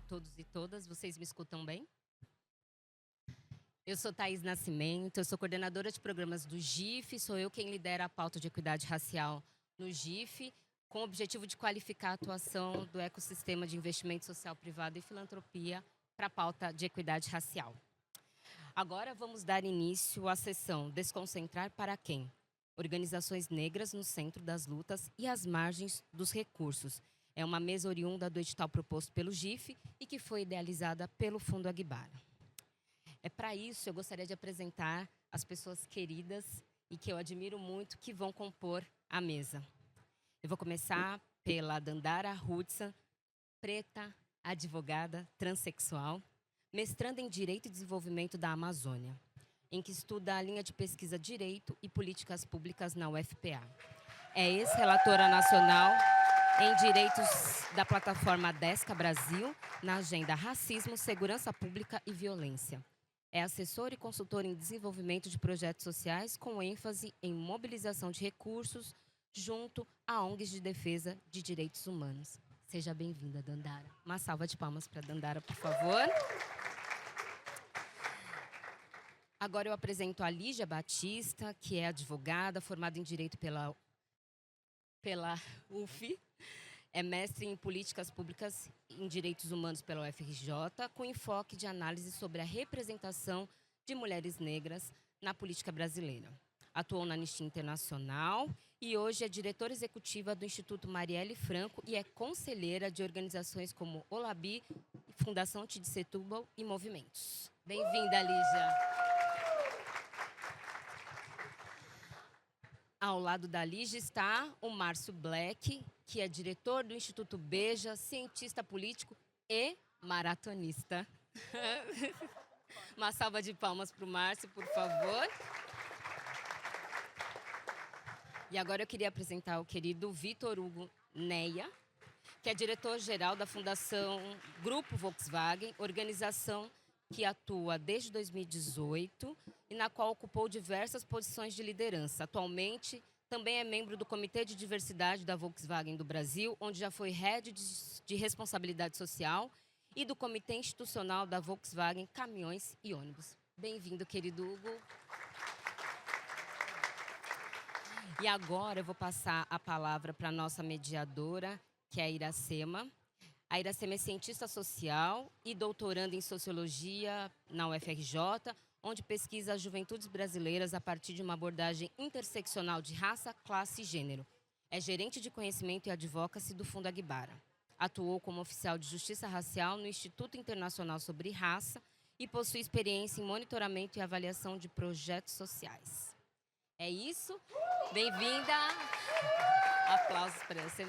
todos e todas. Vocês me escutam bem? Eu sou Thaís Nascimento, eu sou coordenadora de programas do GIF, sou eu quem lidera a pauta de equidade racial no GIF, com o objetivo de qualificar a atuação do ecossistema de investimento social privado e filantropia para a pauta de equidade racial. Agora vamos dar início à sessão Desconcentrar para quem? Organizações negras no centro das lutas e às margens dos recursos. É uma mesa oriunda do edital proposto pelo GIF e que foi idealizada pelo Fundo Aguibara. Para isso, eu gostaria de apresentar as pessoas queridas e que eu admiro muito que vão compor a mesa. Eu vou começar pela Dandara Hudson, preta, advogada, transexual, mestranda em Direito e Desenvolvimento da Amazônia, em que estuda a linha de pesquisa Direito e Políticas Públicas na UFPA. É ex-relatora nacional em Direitos da plataforma Desca Brasil, na agenda Racismo, Segurança Pública e Violência. É assessora e consultora em desenvolvimento de projetos sociais com ênfase em mobilização de recursos junto a ONGs de defesa de direitos humanos. Seja bem-vinda, Dandara. Uma salva de palmas para Dandara, por favor. Agora eu apresento a Lígia Batista, que é advogada, formada em Direito pela UF, é mestre em Políticas Públicas em Direitos Humanos pela UFRJ, com enfoque de análise sobre a representação de mulheres negras na política brasileira. Atuou na Anistia Internacional e hoje é diretora executiva do Instituto Marielle Franco e é conselheira de organizações como Olabi, Fundação Tid Setúbal e Movimentos. Bem-vinda, Lígia. Ao lado da Lígia está o Márcio Black, que é diretor do Instituto Beja, cientista político e maratonista. Uma salva de palmas para o Márcio, por favor. E agora eu queria apresentar o querido Vitor Hugo Neia, que é diretor-geral da Fundação Grupo Volkswagen, organização que atua desde 2018 e na qual ocupou diversas posições de liderança. Atualmente, também é membro do Comitê de Diversidade da Volkswagen do Brasil, onde já foi head de responsabilidade social, e do Comitê Institucional da Volkswagen Caminhões e Ônibus. Bem-vindo, querido Hugo. E agora eu vou passar a palavra para a nossa mediadora, que é a Iracema. A Iracema é cientista social e doutoranda em Sociologia na UFRJ, onde pesquisa as juventudes brasileiras a partir de uma abordagem interseccional de raça, classe e gênero. É gerente de conhecimento e advocacy do Fundo Aguibara. Atuou como oficial de justiça racial no Instituto Internacional sobre Raça e possui experiência em monitoramento e avaliação de projetos sociais. É isso? Bem-vinda! Aplausos para você.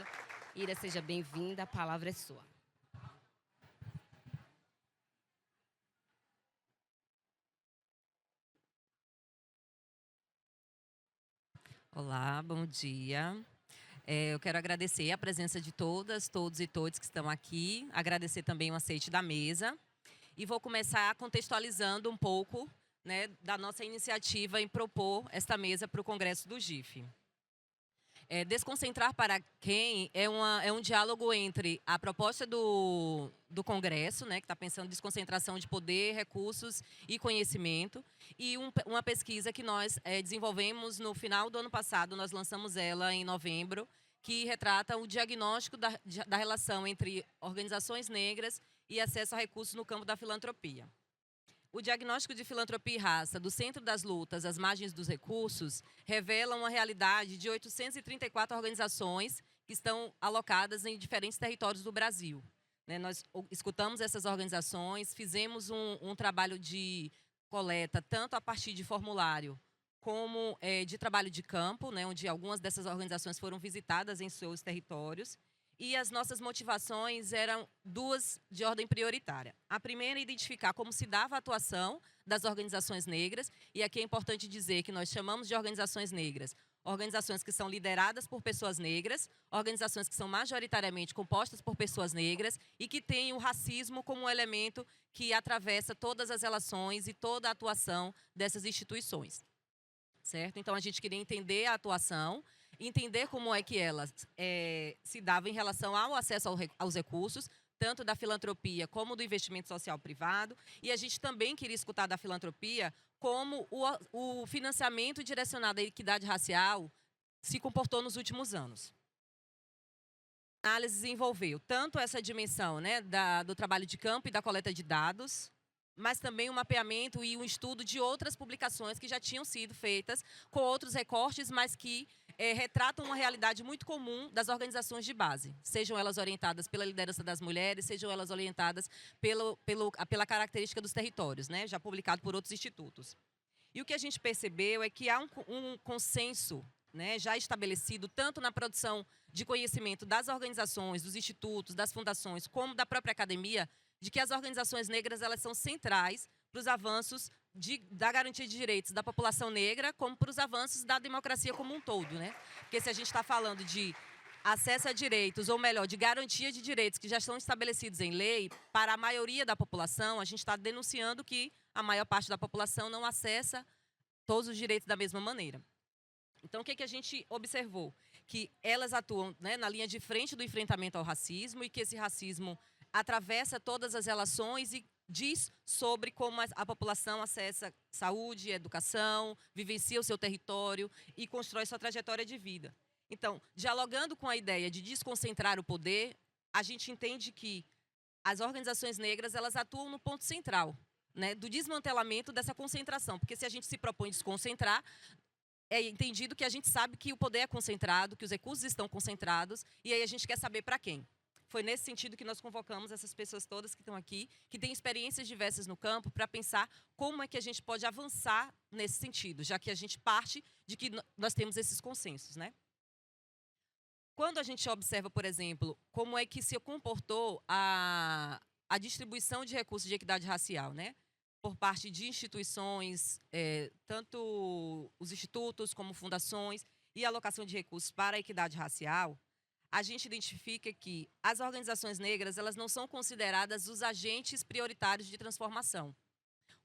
Ira, seja bem-vinda, a palavra é sua. Olá, bom dia. Eu quero agradecer a presença de todas, todos e todas que estão aqui, agradecer também o aceite da mesa e vou começar contextualizando um pouco, né, da nossa iniciativa em propor esta mesa para o Congresso do GIF. Desconcentrar para quem é um diálogo entre a proposta do Congresso, né, que está pensando em desconcentração de poder, recursos e conhecimento, e uma pesquisa que nós desenvolvemos no final do ano passado, nós lançamos ela em novembro, que retrata o diagnóstico da relação entre organizações negras e acesso a recursos no campo da filantropia. O diagnóstico de filantropia e raça do Centro das Lutas às Margens dos Recursos revela uma realidade de 834 organizações que estão alocadas em diferentes territórios do Brasil. Nós escutamos essas organizações, fizemos um trabalho de coleta, tanto a partir de formulário como de trabalho de campo, onde algumas dessas organizações foram visitadas em seus territórios. E as nossas motivações eram duas de ordem prioritária. A primeira é identificar como se dava a atuação das organizações negras, e aqui é importante dizer que nós chamamos de organizações negras organizações que são lideradas por pessoas negras, organizações que são majoritariamente compostas por pessoas negras e que têm o racismo como um elemento que atravessa todas as relações e toda a atuação dessas instituições. Certo? Então, a gente queria entender a atuação, entender como é que ela se dava em relação ao acesso aos recursos, tanto da filantropia como do investimento social privado, e a gente também queria escutar da filantropia como o financiamento direcionado à equidade racial se comportou nos últimos anos. A análise envolveu tanto essa dimensão, né, do trabalho de campo e da coleta de dados, mas também um mapeamento e um estudo de outras publicações que já tinham sido feitas com outros recortes, mas que retratam uma realidade muito comum das organizações de base, sejam elas orientadas pela liderança das mulheres, sejam elas orientadas pela característica dos territórios, né, já publicado por outros institutos. E o que a gente percebeu é que há um consenso, né, já estabelecido tanto na produção de conhecimento das organizações, dos institutos, das fundações, como da própria academia, de que as organizações negras elas são centrais para os avanços da garantia de direitos da população negra, como para os avanços da democracia como um todo, né? Porque se a gente está falando de acesso a direitos, ou melhor, de garantia de direitos que já estão estabelecidos em lei, para a maioria da população, a gente está denunciando que a maior parte da população não acessa todos os direitos da mesma maneira. Então, o que a gente observou? Que elas atuam, né, na linha de frente do enfrentamento ao racismo e que esse racismo atravessa todas as relações e diz sobre como a população acessa saúde, educação, vivencia o seu território e constrói sua trajetória de vida. Então, dialogando com a ideia de desconcentrar o poder, a gente entende que as organizações negras elas atuam no ponto central, né, do desmantelamento dessa concentração. Porque se a gente se propõe desconcentrar, é entendido que a gente sabe que o poder é concentrado, que os recursos estão concentrados, e aí a gente quer saber para quem. Foi nesse sentido que nós convocamos essas pessoas todas que estão aqui, que têm experiências diversas no campo, para pensar como é que a gente pode avançar nesse sentido, já que a gente parte de que nós temos esses consensos, né? Quando a gente observa, por exemplo, como é que se comportou a distribuição de recursos de equidade racial, né? Por parte de instituições, tanto os institutos como fundações, e alocação de recursos para a equidade racial, a gente identifica que as organizações negras elas não são consideradas os agentes prioritários de transformação.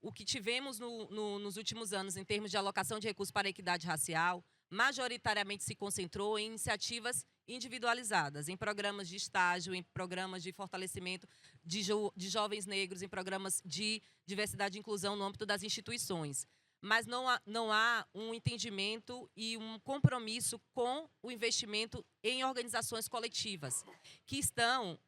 O que tivemos nos últimos anos em termos de alocação de recursos para a equidade racial, majoritariamente se concentrou em iniciativas individualizadas, em programas de estágio, em programas de fortalecimento de jovens negros, em programas de diversidade e inclusão no âmbito das instituições. Mas não há um entendimento e um compromisso com o investimento em organizações coletivas, que estão,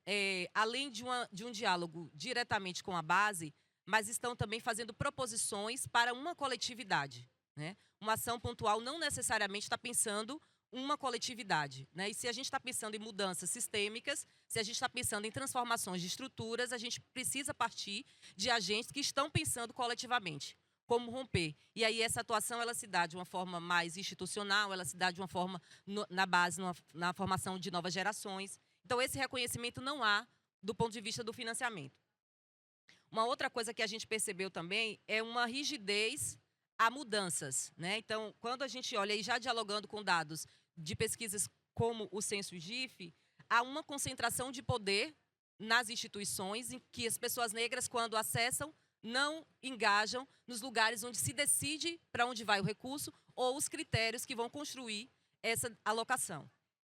além de um diálogo diretamente com a base, mas estão também fazendo proposições para uma coletividade, né? Uma ação pontual não necessariamente está pensando uma coletividade, né? E se a gente está pensando em mudanças sistêmicas, se a gente está pensando em transformações de estruturas, a gente precisa partir de agentes que estão pensando coletivamente. Como romper. E aí essa atuação ela se dá de uma forma mais institucional, ela se dá de uma forma na base, na formação de novas gerações. Então esse reconhecimento não há do ponto de vista do financiamento. Uma outra coisa que a gente percebeu também é uma rigidez a mudanças, né? Então, quando a gente olha, e já dialogando com dados de pesquisas como o Censo GIF, há uma concentração de poder nas instituições em que as pessoas negras, quando acessam, não engajam nos lugares onde se decide para onde vai o recurso ou os critérios que vão construir essa alocação.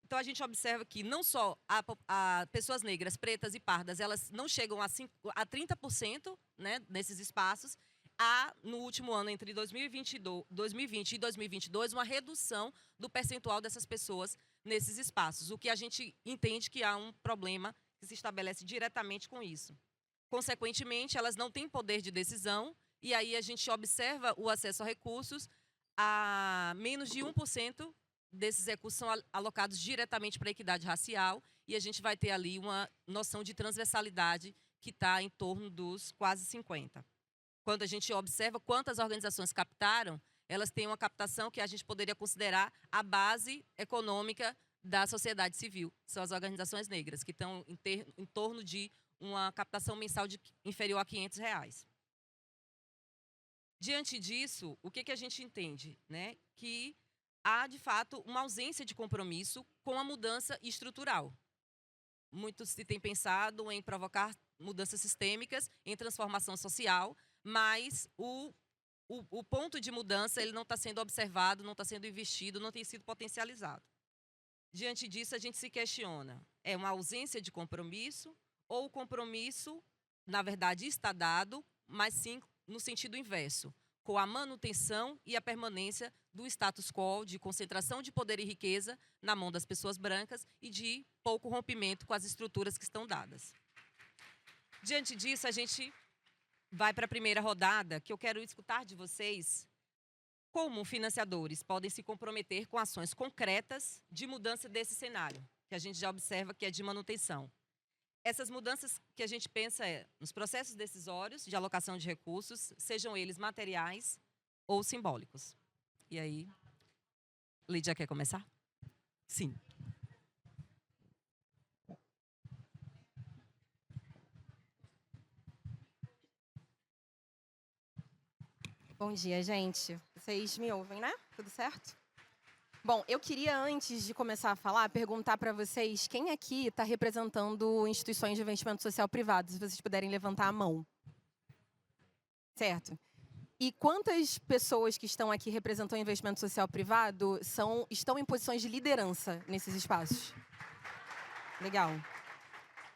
Então, a gente observa que não só a pessoas negras, pretas e pardas, elas não chegam a 30%, né, nesses espaços. Há, no último ano, entre 2020 e 2022, uma redução do percentual dessas pessoas nesses espaços, o que a gente entende que há um problema que se estabelece diretamente com isso. Consequentemente, elas não têm poder de decisão, e aí a gente observa o acesso a recursos, a menos de 1% desses recursos são alocados diretamente para a equidade racial, e a gente vai ter ali uma noção de transversalidade que está em torno dos quase 50%. Quando a gente observa quantas organizações captaram, elas têm uma captação que a gente poderia considerar a base econômica da sociedade civil. São as organizações negras, que estão em torno de uma captação mensal inferior a R$500. Diante disso, o que a gente entende? Né? Que há, de fato, uma ausência de compromisso com a mudança estrutural. Muito se tem pensado em provocar mudanças sistêmicas, em transformação social, mas o ponto de mudança ele não está sendo observado, não está sendo investido, não tem sido potencializado. Diante disso, a gente se questiona, é uma ausência de compromisso ou o compromisso, na verdade, está dado, mas sim no sentido inverso, com a manutenção e a permanência do status quo de concentração de poder e riqueza na mão das pessoas brancas e de pouco rompimento com as estruturas que estão dadas. Diante disso, a gente vai para a primeira rodada, que eu quero escutar de vocês como financiadores podem se comprometer com ações concretas de mudança desse cenário, que a gente já observa que é de manutenção. Essas mudanças que a gente pensa nos processos decisórios de alocação de recursos, sejam eles materiais ou simbólicos. E aí, Lídia quer começar? Sim. Bom dia, gente. Vocês me ouvem, né? Tudo certo? Bom, eu queria, antes de começar a falar, perguntar para vocês quem aqui está representando instituições de investimento social privado, se vocês puderem levantar a mão. Certo. E quantas pessoas que estão aqui representando investimento social privado estão em posições de liderança nesses espaços? Legal.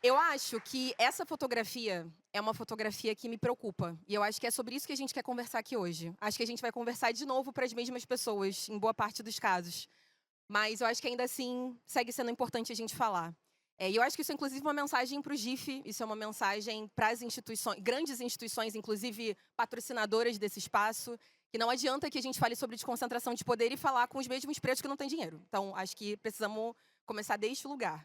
Eu acho que essa fotografia é uma fotografia que me preocupa. E eu acho que é sobre isso que a gente quer conversar aqui hoje. Acho que a gente vai conversar de novo para as mesmas pessoas, em boa parte dos casos. Mas eu acho que ainda assim segue sendo importante a gente falar. E eu acho que isso é inclusive uma mensagem para o GIF, isso é uma mensagem para as instituições, grandes instituições, inclusive patrocinadoras desse espaço, que não adianta que a gente fale sobre desconcentração de poder e falar com os mesmos preços que não têm dinheiro. Então, acho que precisamos começar deste lugar.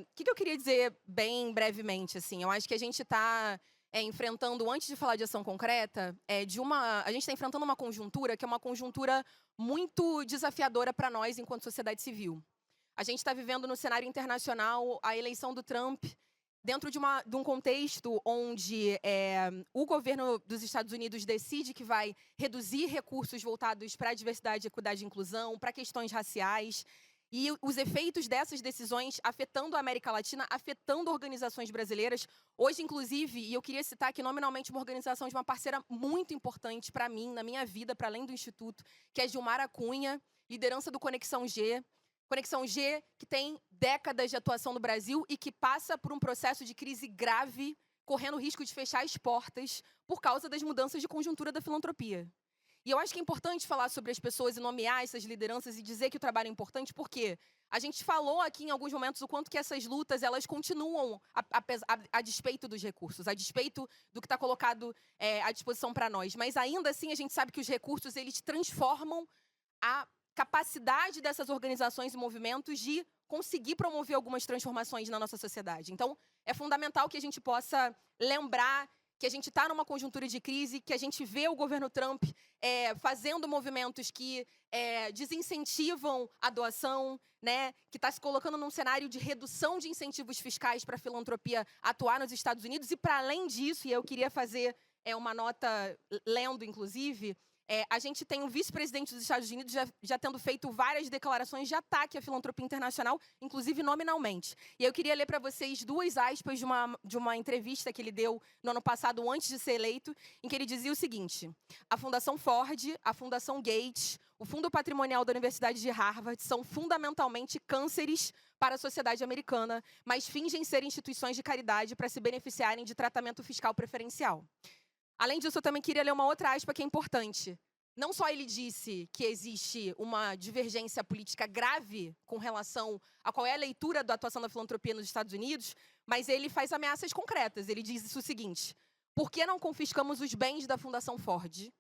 O que eu queria dizer bem brevemente, assim, eu acho que a gente está enfrentando, antes de falar de ação concreta, a gente está enfrentando uma conjuntura que é uma conjuntura muito desafiadora para nós enquanto sociedade civil. A gente está vivendo no cenário internacional a eleição do Trump dentro de um contexto onde o governo dos Estados Unidos decide que vai reduzir recursos voltados para a diversidade, equidade e inclusão, para questões raciais. E os efeitos dessas decisões afetando a América Latina, afetando organizações brasileiras. Hoje, inclusive, e eu queria citar aqui nominalmente uma organização de uma parceira muito importante para mim, na minha vida, para além do Instituto, que é Gilmara Cunha, liderança do Conexão G. Conexão G, que tem décadas de atuação no Brasil e que passa por um processo de crise grave, correndo o risco de fechar as portas por causa das mudanças de conjuntura da filantropia. E eu acho que é importante falar sobre as pessoas e nomear essas lideranças e dizer que o trabalho é importante, porque a gente falou aqui em alguns momentos o quanto que essas lutas elas continuam a despeito dos recursos, a despeito do que está colocado à disposição para nós. Mas ainda assim a gente sabe que os recursos eles transformam a capacidade dessas organizações e movimentos de conseguir promover algumas transformações na nossa sociedade. Então, é fundamental que a gente possa lembrar que a gente está numa conjuntura de crise, que a gente vê o governo Trump fazendo movimentos que desincentivam a doação, né, que está se colocando num cenário de redução de incentivos fiscais para a filantropia atuar nos Estados Unidos. E, para além disso, e eu queria fazer uma nota, lendo, inclusive, a gente tem um vice-presidente dos Estados Unidos já tendo feito várias declarações de ataque à filantropia internacional, inclusive nominalmente. E eu queria ler para vocês duas aspas de uma entrevista que ele deu no ano passado, antes de ser eleito, em que ele dizia o seguinte: a Fundação Ford, a Fundação Gates, o Fundo Patrimonial da Universidade de Harvard são fundamentalmente cânceres para a sociedade americana, mas fingem ser instituições de caridade para se beneficiarem de tratamento fiscal preferencial. Além disso, eu também queria ler uma outra aspa que é importante. Não só ele disse que existe uma divergência política grave com relação a qual é a leitura da atuação da filantropia nos Estados Unidos, mas ele faz ameaças concretas. Ele diz o seguinte: por que não confiscamos os bens da Fundação Ford,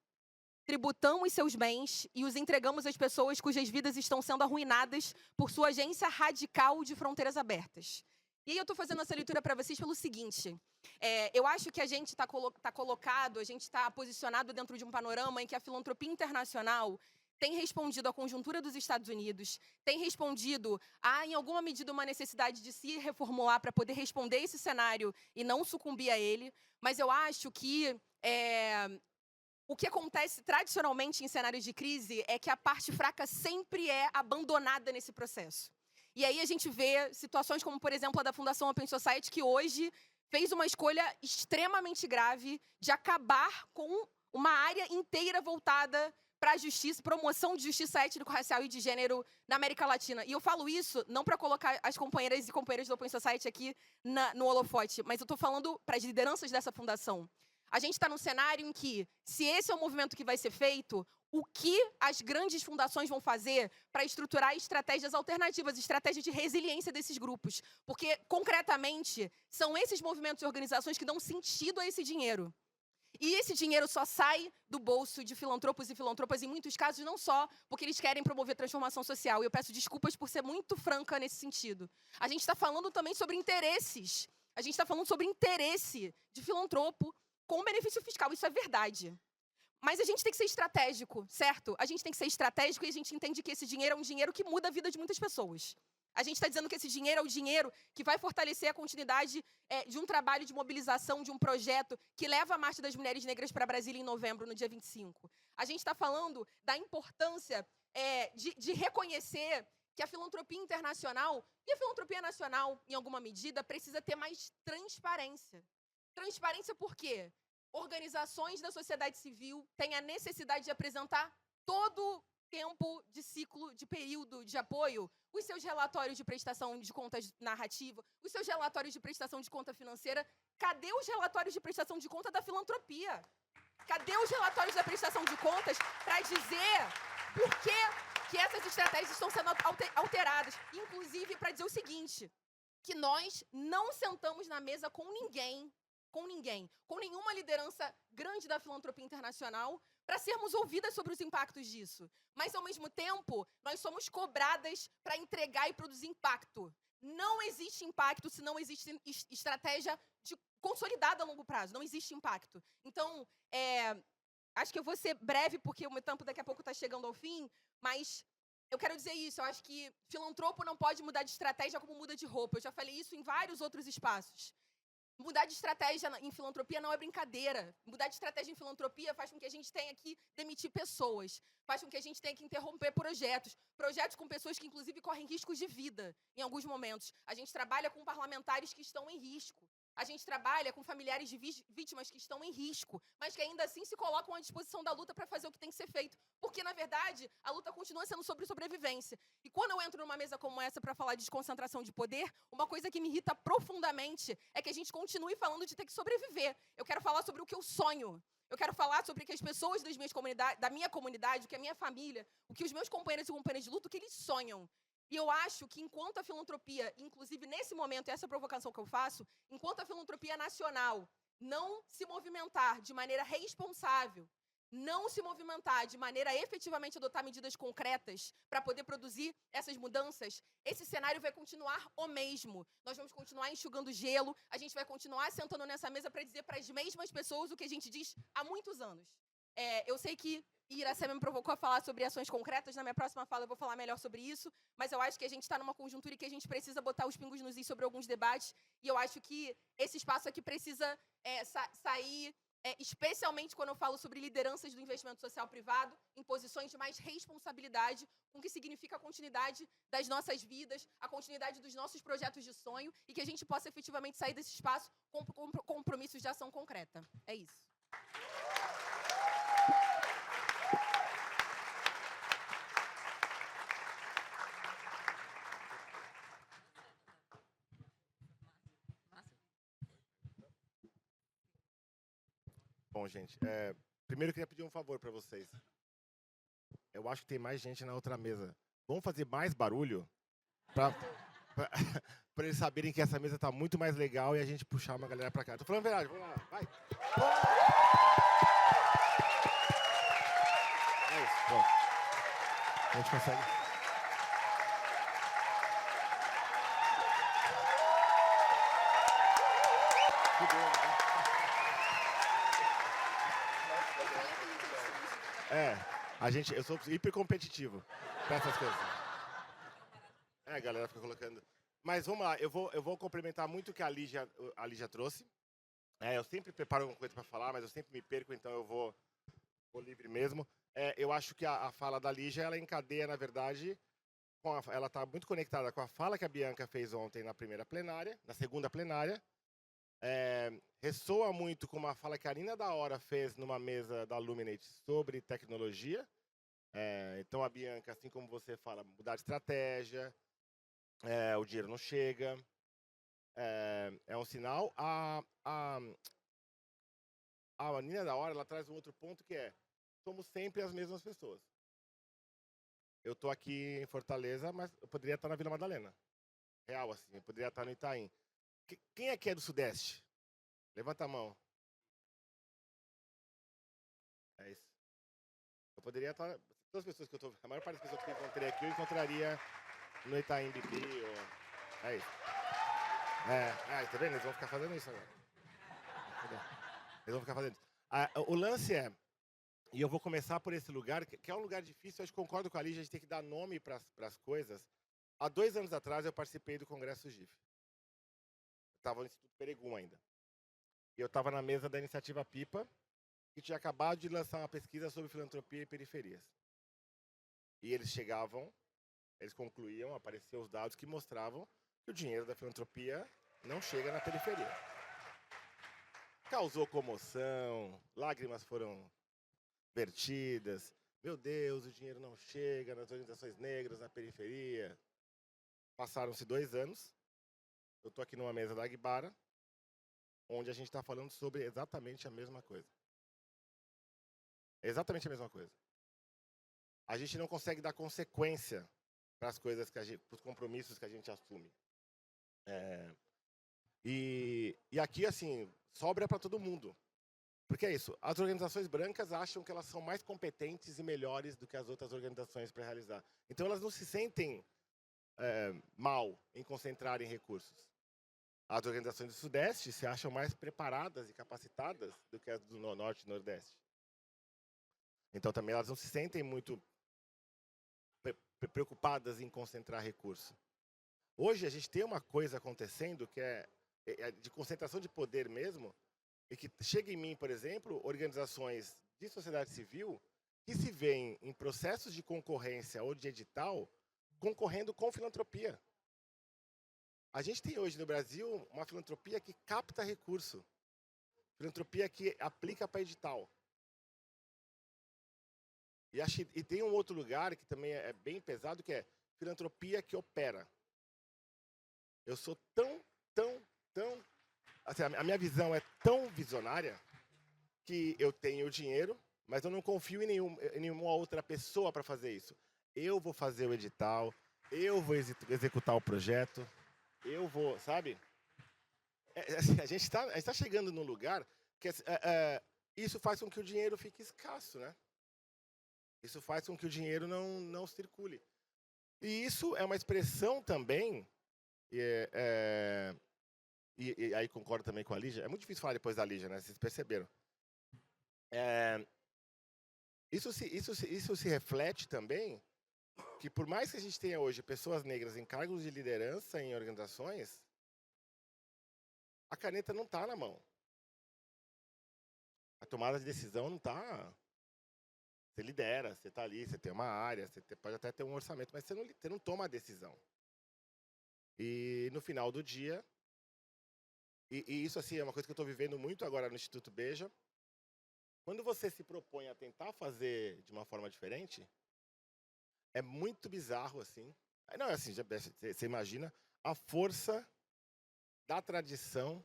tributamos seus bens e os entregamos às pessoas cujas vidas estão sendo arruinadas por sua agência radical de fronteiras abertas? E aí eu estou fazendo essa leitura para vocês pelo seguinte: eu acho que a gente está colocado, a gente está posicionado dentro de um panorama em que a filantropia internacional tem respondido à conjuntura dos Estados Unidos, tem respondido a, em alguma medida, uma necessidade de se reformular para poder responder esse cenário e não sucumbir a ele. Mas eu acho que o que acontece tradicionalmente em cenários de crise é que a parte fraca sempre é abandonada nesse processo. E aí a gente vê situações como, por exemplo, a da Fundação Open Society, que hoje fez uma escolha extremamente grave de acabar com uma área inteira voltada para a justiça, promoção de justiça étnico-racial e de gênero na América Latina. E eu falo isso não para colocar as companheiras e companheiros do Open Society aqui no holofote, mas eu estou falando para as lideranças dessa fundação. A gente está num cenário em que, se esse é o movimento que vai ser feito, o que as grandes fundações vão fazer para estruturar estratégias alternativas, estratégias de resiliência desses grupos? Porque, concretamente, são esses movimentos e organizações que dão sentido a esse dinheiro. E esse dinheiro só sai do bolso de filantropos e filantropas, em muitos casos, não só porque eles querem promover transformação social. E eu peço desculpas por ser muito franca nesse sentido. A gente está falando também sobre interesses. A gente está falando sobre interesse de filantropo com benefício fiscal. Isso é verdade. Mas a gente tem que ser estratégico, certo? A gente tem que ser estratégico e a gente entende que esse dinheiro é um dinheiro que muda a vida de muitas pessoas. A gente está dizendo que esse dinheiro é o dinheiro que vai fortalecer a continuidade de um trabalho de mobilização, de um projeto que leva a Marcha das Mulheres Negras para Brasília em novembro, no dia 25. A gente está falando da importância de reconhecer que a filantropia internacional e a filantropia nacional, em alguma medida, precisa ter mais transparência. Transparência por quê? Organizações da sociedade civil têm a necessidade de apresentar todo tempo de ciclo, de período de apoio, os seus relatórios de prestação de contas narrativa, os seus relatórios de prestação de conta financeira. Cadê os relatórios de prestação de conta da filantropia? Cadê os relatórios da prestação de contas para dizer por que essas estratégias estão sendo alteradas? Inclusive, para dizer o seguinte, que nós não sentamos na mesa com ninguém, com nenhuma liderança grande da filantropia internacional, para sermos ouvidas sobre os impactos disso. Mas, ao mesmo tempo, nós somos cobradas para entregar e produzir impacto. Não existe impacto se não existe estratégia consolidada a longo prazo. Não existe impacto. Então, acho que eu vou ser breve, porque o meu tempo daqui a pouco está chegando ao fim, mas eu quero dizer isso. Eu acho que filantropo não pode mudar de estratégia como muda de roupa. Eu já falei isso em vários outros espaços. Mudar de estratégia em filantropia não é brincadeira. Mudar de estratégia em filantropia faz com que a gente tenha que demitir pessoas, faz com que a gente tenha que interromper projetos com pessoas que, inclusive, correm riscos de vida em alguns momentos. A gente trabalha com parlamentares que estão em risco. A gente trabalha com familiares de vítimas que estão em risco, mas que ainda assim se colocam à disposição da luta para fazer o que tem que ser feito. Porque, na verdade, a luta continua sendo sobre sobrevivência. E quando eu entro numa mesa como essa para falar de desconcentração de poder, uma coisa que me irrita profundamente é que a gente continue falando de ter que sobreviver. Eu quero falar sobre o que eu sonho. Eu quero falar sobre o que as pessoas da minha comunidade, o que a minha família, o que os meus companheiros e companheiras de luta, o que eles sonham. E eu acho que enquanto a filantropia, inclusive nesse momento, essa provocação que eu faço, enquanto a filantropia nacional não se movimentar de maneira responsável, não se movimentar de maneira a efetivamente adotar medidas concretas para poder produzir essas mudanças, esse cenário vai continuar o mesmo. Nós vamos continuar enxugando gelo, a gente vai continuar sentando nessa mesa para dizer para as mesmas pessoas o que a gente diz há muitos anos. Eu sei que Iracema me provocou a falar sobre ações concretas. Na minha próxima fala eu vou falar melhor sobre isso, mas eu acho que a gente está numa conjuntura e que a gente precisa botar os pingos nos is sobre alguns debates, e eu acho que esse espaço aqui precisa sair, especialmente quando eu falo sobre lideranças do investimento social privado, em posições de mais responsabilidade, com o que significa a continuidade das nossas vidas, a continuidade dos nossos projetos de sonho, e que a gente possa efetivamente sair desse espaço com compromissos de ação concreta. É isso. Bom, gente, primeiro eu queria pedir um favor para vocês. Eu acho que tem mais gente na outra mesa. Vamos fazer mais barulho para eles saberem que essa mesa está muito mais legal e a gente puxar uma galera para cá. Tô falando a verdade, vamos lá, vai. É isso, pronto. A gente consegue. Eu sou hiper competitivo para essas coisas. A galera fica colocando. Mas vamos lá, eu vou complementar muito o que a Lígia trouxe. Eu sempre preparo alguma coisa para falar, mas eu sempre me perco, então eu vou livre mesmo. Eu acho que a fala da Lígia, ela encadeia, na verdade, ela está muito conectada com a fala que a Bianca fez ontem na primeira plenária, na segunda plenária. Ressoa muito com uma fala que a Nina da Hora fez numa mesa da Luminate sobre tecnologia. Então, a Bianca, assim como você fala, mudar de estratégia, o dinheiro não chega, é um sinal. A Nina da Hora, ela traz um outro ponto que somos sempre as mesmas pessoas. Eu tô aqui em Fortaleza, mas eu poderia estar na Vila Madalena. Real, assim, eu poderia estar no Itaim. Quem aqui é do Sudeste? Levanta a mão. É isso. Eu poderia estar... Todas as pessoas que eu tô... A maior parte das pessoas que eu encontrei aqui, eu encontraria no Itaim Bibi ou... É isso. Tá vendo? Eles vão ficar fazendo isso agora. Eles vão ficar fazendo isso. O lance e eu vou começar por esse lugar, que é um lugar difícil, eu acho que concordo com a Lígia, a gente tem que dar nome para as coisas. Há 2 anos atrás, eu participei do Congresso GIF. Eu estava no Instituto Peregum ainda. E eu estava na mesa da Iniciativa Pipa, que tinha acabado de lançar uma pesquisa sobre filantropia e periferias. E eles concluíam, apareciam os dados que mostravam que o dinheiro da filantropia não chega na periferia. Causou comoção, lágrimas foram vertidas. Meu Deus, o dinheiro não chega nas organizações negras, na periferia. Passaram-se 2 anos. Eu estou aqui numa mesa da Agbara, onde a gente está falando sobre exatamente a mesma coisa. Exatamente a mesma coisa. A gente não consegue dar consequência para as coisas para os compromissos que a gente assume. E aqui, assim, sobra para todo mundo. Porque é isso, as organizações brancas acham que elas são mais competentes e melhores do que as outras organizações para realizar. Então, elas não se sentem mal em concentrarem recursos. As organizações do Sudeste se acham mais preparadas e capacitadas do que as do Norte e Nordeste. Então, também elas não se sentem muito preocupadas em concentrar recurso. Hoje, a gente tem uma coisa acontecendo que é de concentração de poder mesmo, e que chega em mim, por exemplo, organizações de sociedade civil que se veem em processos de concorrência ou de edital concorrendo com filantropia. A gente tem hoje no Brasil uma filantropia que capta recurso, filantropia que aplica para edital. E tem um outro lugar que também é bem pesado, que é filantropia que opera. Eu sou tão... Assim, a minha visão é tão visionária que eu tenho o dinheiro, mas eu não confio em nenhuma outra pessoa para fazer isso. Eu vou fazer o edital, eu vou executar o projeto, eu vou, sabe? Assim, a gente está chegando num lugar que isso faz com que o dinheiro fique escasso, né? Isso faz com que o dinheiro não circule. E isso é uma expressão também, e aí concordo também com a Lígia, é muito difícil falar depois da Lígia, né? Vocês perceberam. Isso se reflete também que, por mais que a gente tenha hoje pessoas negras em cargos de liderança em organizações, a caneta não está na mão. A tomada de decisão não está... Você lidera, você está ali, você tem uma área, você pode até ter um orçamento, mas você não toma a decisão. E no final do dia... E isso, assim, é uma coisa que eu estou vivendo muito agora no Instituto Beja. Quando você se propõe a tentar fazer de uma forma diferente, é muito bizarro, assim. Não, é assim, você imagina a força da tradição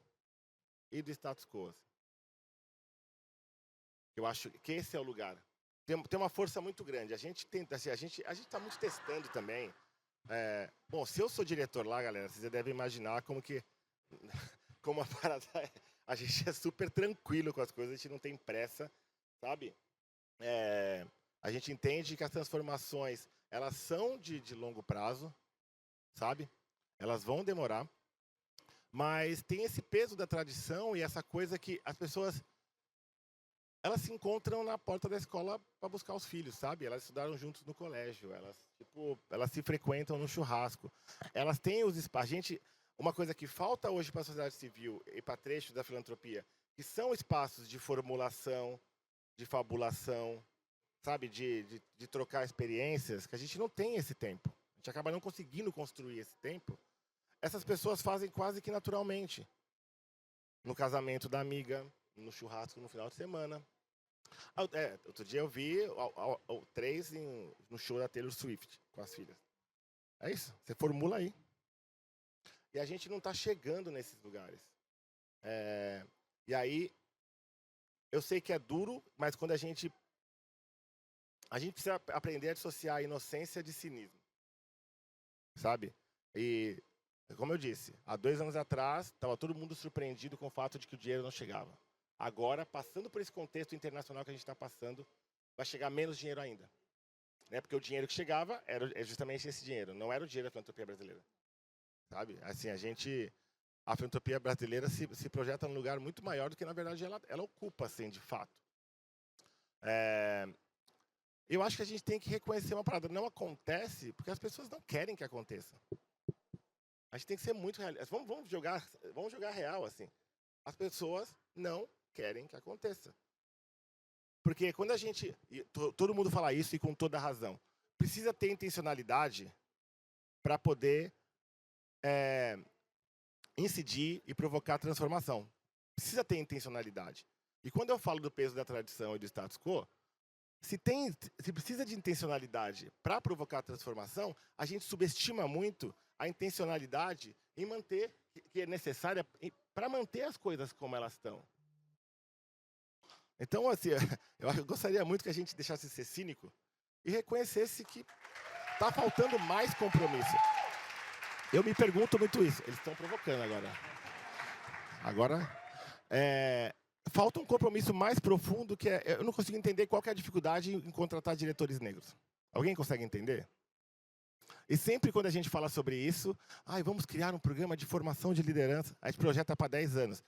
e do status quo. Assim. Eu acho que esse é o lugar. Tem uma força muito grande. A gente tenta, assim, a gente está muito testando também. Bom, se eu sou diretor lá, galera, vocês devem imaginar como a parada é. A gente é super tranquilo com as coisas, a gente não tem pressa, sabe? A gente entende que as transformações, elas são de longo prazo, sabe? Elas vão demorar, mas tem esse peso da tradição e essa coisa que as pessoas, elas se encontram na porta da escola para buscar os filhos, sabe? Elas estudaram juntos no colégio, elas se frequentam no churrasco, elas têm os espaços. Uma coisa que falta hoje para a sociedade civil e para trechos da filantropia, que são espaços de formulação, de fabulação, sabe, de trocar experiências, que a gente não tem esse tempo. A gente acaba não conseguindo construir esse tempo. Essas pessoas fazem quase que naturalmente. No casamento da amiga, no churrasco no final de semana. Outro dia eu vi o 3 no show da Taylor Swift com as filhas. É isso, você formula aí. E a gente não está chegando nesses lugares. E aí, eu sei que é duro, mas quando a gente precisa aprender a dissociar a inocência de cinismo. Sabe? E, como eu disse, há 2 anos atrás, estava todo mundo surpreendido com o fato de que o dinheiro não chegava. Agora, passando por esse contexto internacional que a gente está passando, vai chegar menos dinheiro ainda. Né? Porque o dinheiro que chegava é justamente esse dinheiro, não era o dinheiro da filantropia brasileira. Sabe? Assim, a filantropia brasileira se projeta num lugar muito maior do que, na verdade, ela ocupa, assim, de fato. Eu acho que a gente tem que reconhecer uma parada. Não acontece porque as pessoas não querem que aconteça. A gente tem que ser muito realista. Vamos jogar real, assim. As pessoas não querem que aconteça. Porque quando a gente... Todo mundo fala isso e com toda a razão. Precisa ter intencionalidade para poder incidir e provocar transformação. Precisa ter intencionalidade. E quando eu falo do peso da tradição e do status quo, se precisa de intencionalidade para provocar transformação, a gente subestima muito a intencionalidade em manter, que é necessária para manter as coisas como elas estão. Então, assim, eu gostaria muito que a gente deixasse de ser cínico e reconhecesse que está faltando mais compromisso. Eu me pergunto muito isso. Eles estão provocando agora. Falta um compromisso mais profundo, que eu não consigo entender qual que é a dificuldade em contratar diretores negros. Alguém consegue entender? E sempre quando a gente fala sobre isso, vamos criar um programa de formação de liderança, a gente projeta para 10 anos.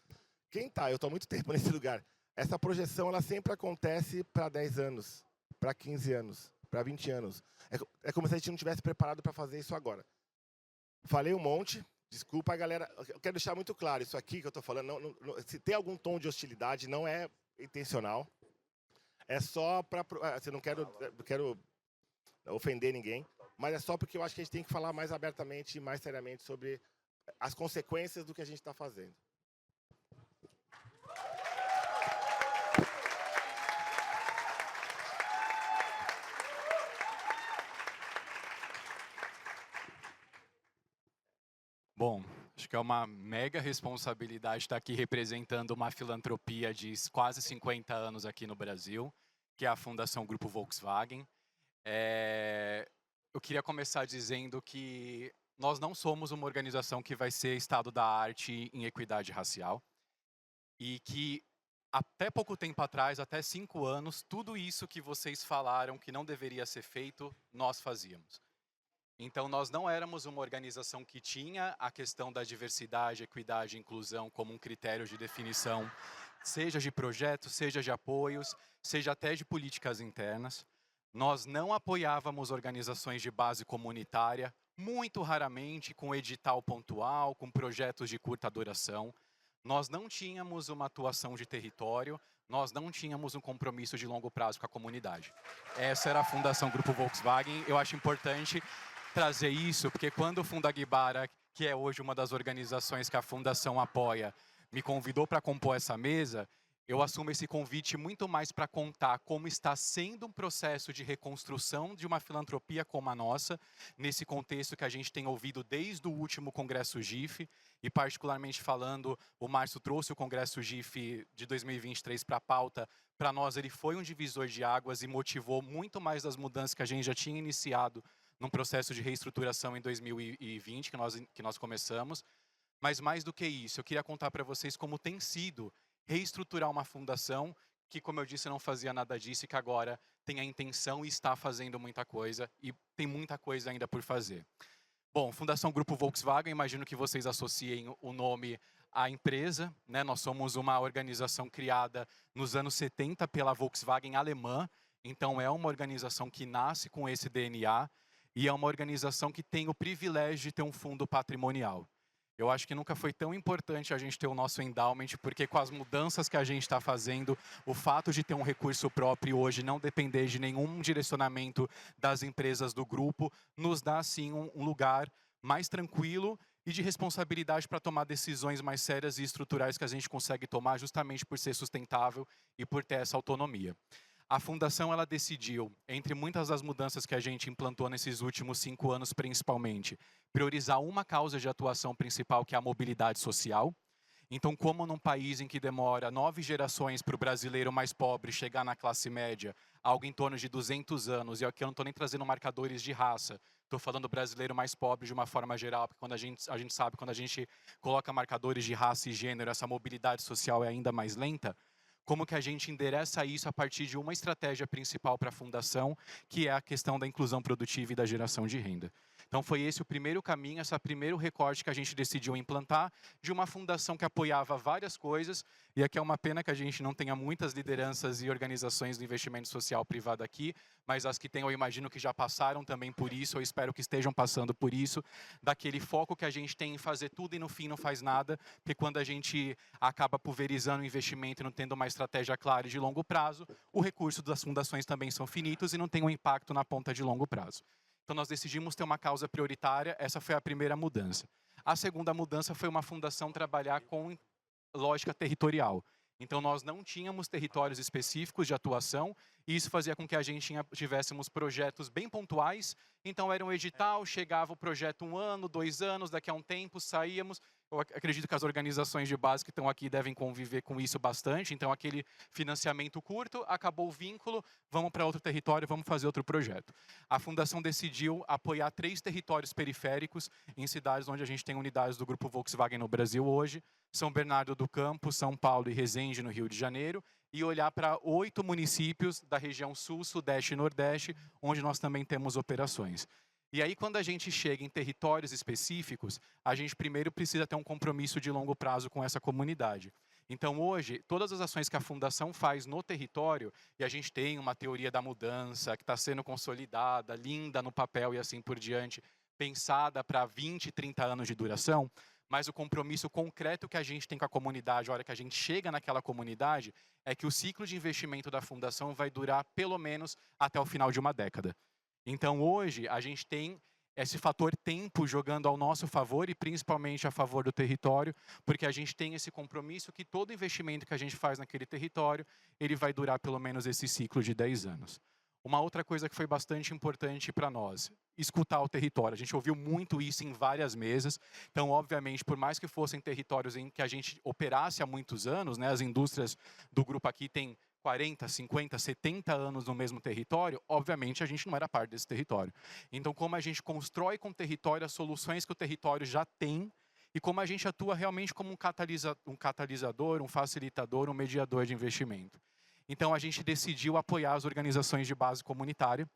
Eu estou há muito tempo nesse lugar. Essa projeção ela sempre acontece para 10 anos, para 15 anos, para 20 anos. É como se a gente não tivesse preparado para fazer isso agora. Falei um monte. Desculpa, galera. Eu quero deixar muito claro, isso aqui que eu estou falando, se tem algum tom de hostilidade, não é intencional. É só para... não quero ofender ninguém, mas é só porque eu acho que a gente tem que falar mais abertamente e mais seriamente sobre as consequências do que a gente está fazendo. Bom, acho que é uma mega responsabilidade estar aqui representando uma filantropia de quase 50 anos aqui no Brasil, que é a Fundação Grupo Volkswagen. Eu queria começar dizendo que nós não somos uma organização que vai ser estado da arte em equidade racial e que até pouco tempo atrás, até 5 anos, tudo isso que vocês falaram que não deveria ser feito, nós fazíamos. Então, nós não éramos uma organização que tinha a questão da diversidade, equidade e inclusão como um critério de definição, seja de projetos, seja de apoios, seja até de políticas internas. Nós não apoiávamos organizações de base comunitária, muito raramente com edital pontual, com projetos de curta duração. Nós não tínhamos uma atuação de território, nós não tínhamos um compromisso de longo prazo com a comunidade. Essa era a Fundação Grupo Volkswagen. Eu acho importante trazer isso, porque quando o Fundaguibara, que é hoje uma das organizações que a Fundação apoia, me convidou para compor essa mesa, eu assumo esse convite muito mais para contar como está sendo um processo de reconstrução de uma filantropia como a nossa, nesse contexto que a gente tem ouvido desde o último Congresso GIF, e particularmente falando, o Márcio trouxe o Congresso GIF de 2023 para a pauta. Para nós ele foi um divisor de águas e motivou muito mais das mudanças que a gente já tinha iniciado num processo de reestruturação em 2020, que nós começamos. Mas mais do que isso, eu queria contar para vocês como tem sido reestruturar uma fundação que, como eu disse, não fazia nada disso e que agora tem a intenção e está fazendo muita coisa e tem muita coisa ainda por fazer. Bom, Fundação Grupo Volkswagen, imagino que vocês associem o nome à empresa, né? Nós somos uma organização criada nos anos 70 pela Volkswagen alemã, então é uma organização que nasce com esse DNA e é uma organização que tem o privilégio de ter um fundo patrimonial. Eu acho que nunca foi tão importante a gente ter o nosso endowment, porque com as mudanças que a gente está fazendo, o fato de ter um recurso próprio hoje, não depender de nenhum direcionamento das empresas do grupo, nos dá, sim, um lugar mais tranquilo e de responsabilidade para tomar decisões mais sérias e estruturais que a gente consegue tomar justamente por ser sustentável e por ter essa autonomia. A Fundação ela decidiu, entre muitas das mudanças que a gente implantou nesses últimos 5 anos principalmente, priorizar uma causa de atuação principal, que é a mobilidade social. Então, como num país em que demora 9 gerações para o brasileiro mais pobre chegar na classe média, algo em torno de 200 anos, e aqui eu não estou nem trazendo marcadores de raça, estou falando do brasileiro mais pobre de uma forma geral, porque quando a gente sabe, quando a gente coloca marcadores de raça e gênero, essa mobilidade social é ainda mais lenta. Como que a gente endereça isso a partir de uma estratégia principal para a Fundação, que é a questão da inclusão produtiva e da geração de renda. Então foi esse o primeiro caminho, esse primeiro recorte que a gente decidiu implantar, de uma fundação que apoiava várias coisas, e aqui é uma pena que a gente não tenha muitas lideranças e organizações do investimento social privado aqui, mas as que tem eu imagino que já passaram também por isso, eu espero que estejam passando por isso, daquele foco que a gente tem em fazer tudo e no fim não faz nada, porque quando a gente acaba pulverizando o investimento e não tendo uma estratégia clara e de longo prazo, o recurso das fundações também são finitos e não tem um impacto na ponta de longo prazo. Então, nós decidimos ter uma causa prioritária, essa foi a primeira mudança. A segunda mudança foi uma fundação trabalhar com lógica territorial. Então, nós não tínhamos territórios específicos de atuação, e isso fazia com que a gente tivéssemos projetos bem pontuais. Então, era um edital, chegava o projeto 1 ano, 2 anos, daqui a um tempo saíamos. Eu acredito que as organizações de base que estão aqui devem conviver com isso bastante. Então, aquele financiamento curto, acabou o vínculo, vamos para outro território, vamos fazer outro projeto. A Fundação decidiu apoiar 3 territórios periféricos em cidades onde a gente tem unidades do Grupo Volkswagen no Brasil hoje, São Bernardo do Campo, São Paulo e Resende, no Rio de Janeiro, e olhar para 8 municípios da região Sul, Sudeste e Nordeste, onde nós também temos operações. E aí, quando a gente chega em territórios específicos, a gente primeiro precisa ter um compromisso de longo prazo com essa comunidade. Então, hoje, todas as ações que a Fundação faz no território, e a gente tem uma teoria da mudança que está sendo consolidada, linda no papel e assim por diante, pensada para 20, 30 anos de duração, mas o compromisso concreto que a gente tem com a comunidade, a hora que a gente chega naquela comunidade, é que o ciclo de investimento da Fundação vai durar pelo menos até o final de uma década. Então, hoje, a gente tem esse fator tempo jogando ao nosso favor e principalmente a favor do território, porque a gente tem esse compromisso que todo investimento que a gente faz naquele território, ele vai durar pelo menos esse ciclo de 10 anos. Uma outra coisa que foi bastante importante para nós, escutar o território. A gente ouviu muito isso em várias mesas. Então, obviamente, por mais que fossem territórios em que a gente operasse há muitos anos, né, as indústrias do grupo aqui têm 40, 50, 70 anos no mesmo território, obviamente a gente não era parte desse território. Então, como a gente constrói com o território as soluções que o território já tem e como a gente atua realmente como um catalisador, um facilitador, um mediador de investimento. Então, a gente decidiu apoiar as organizações de base comunitária.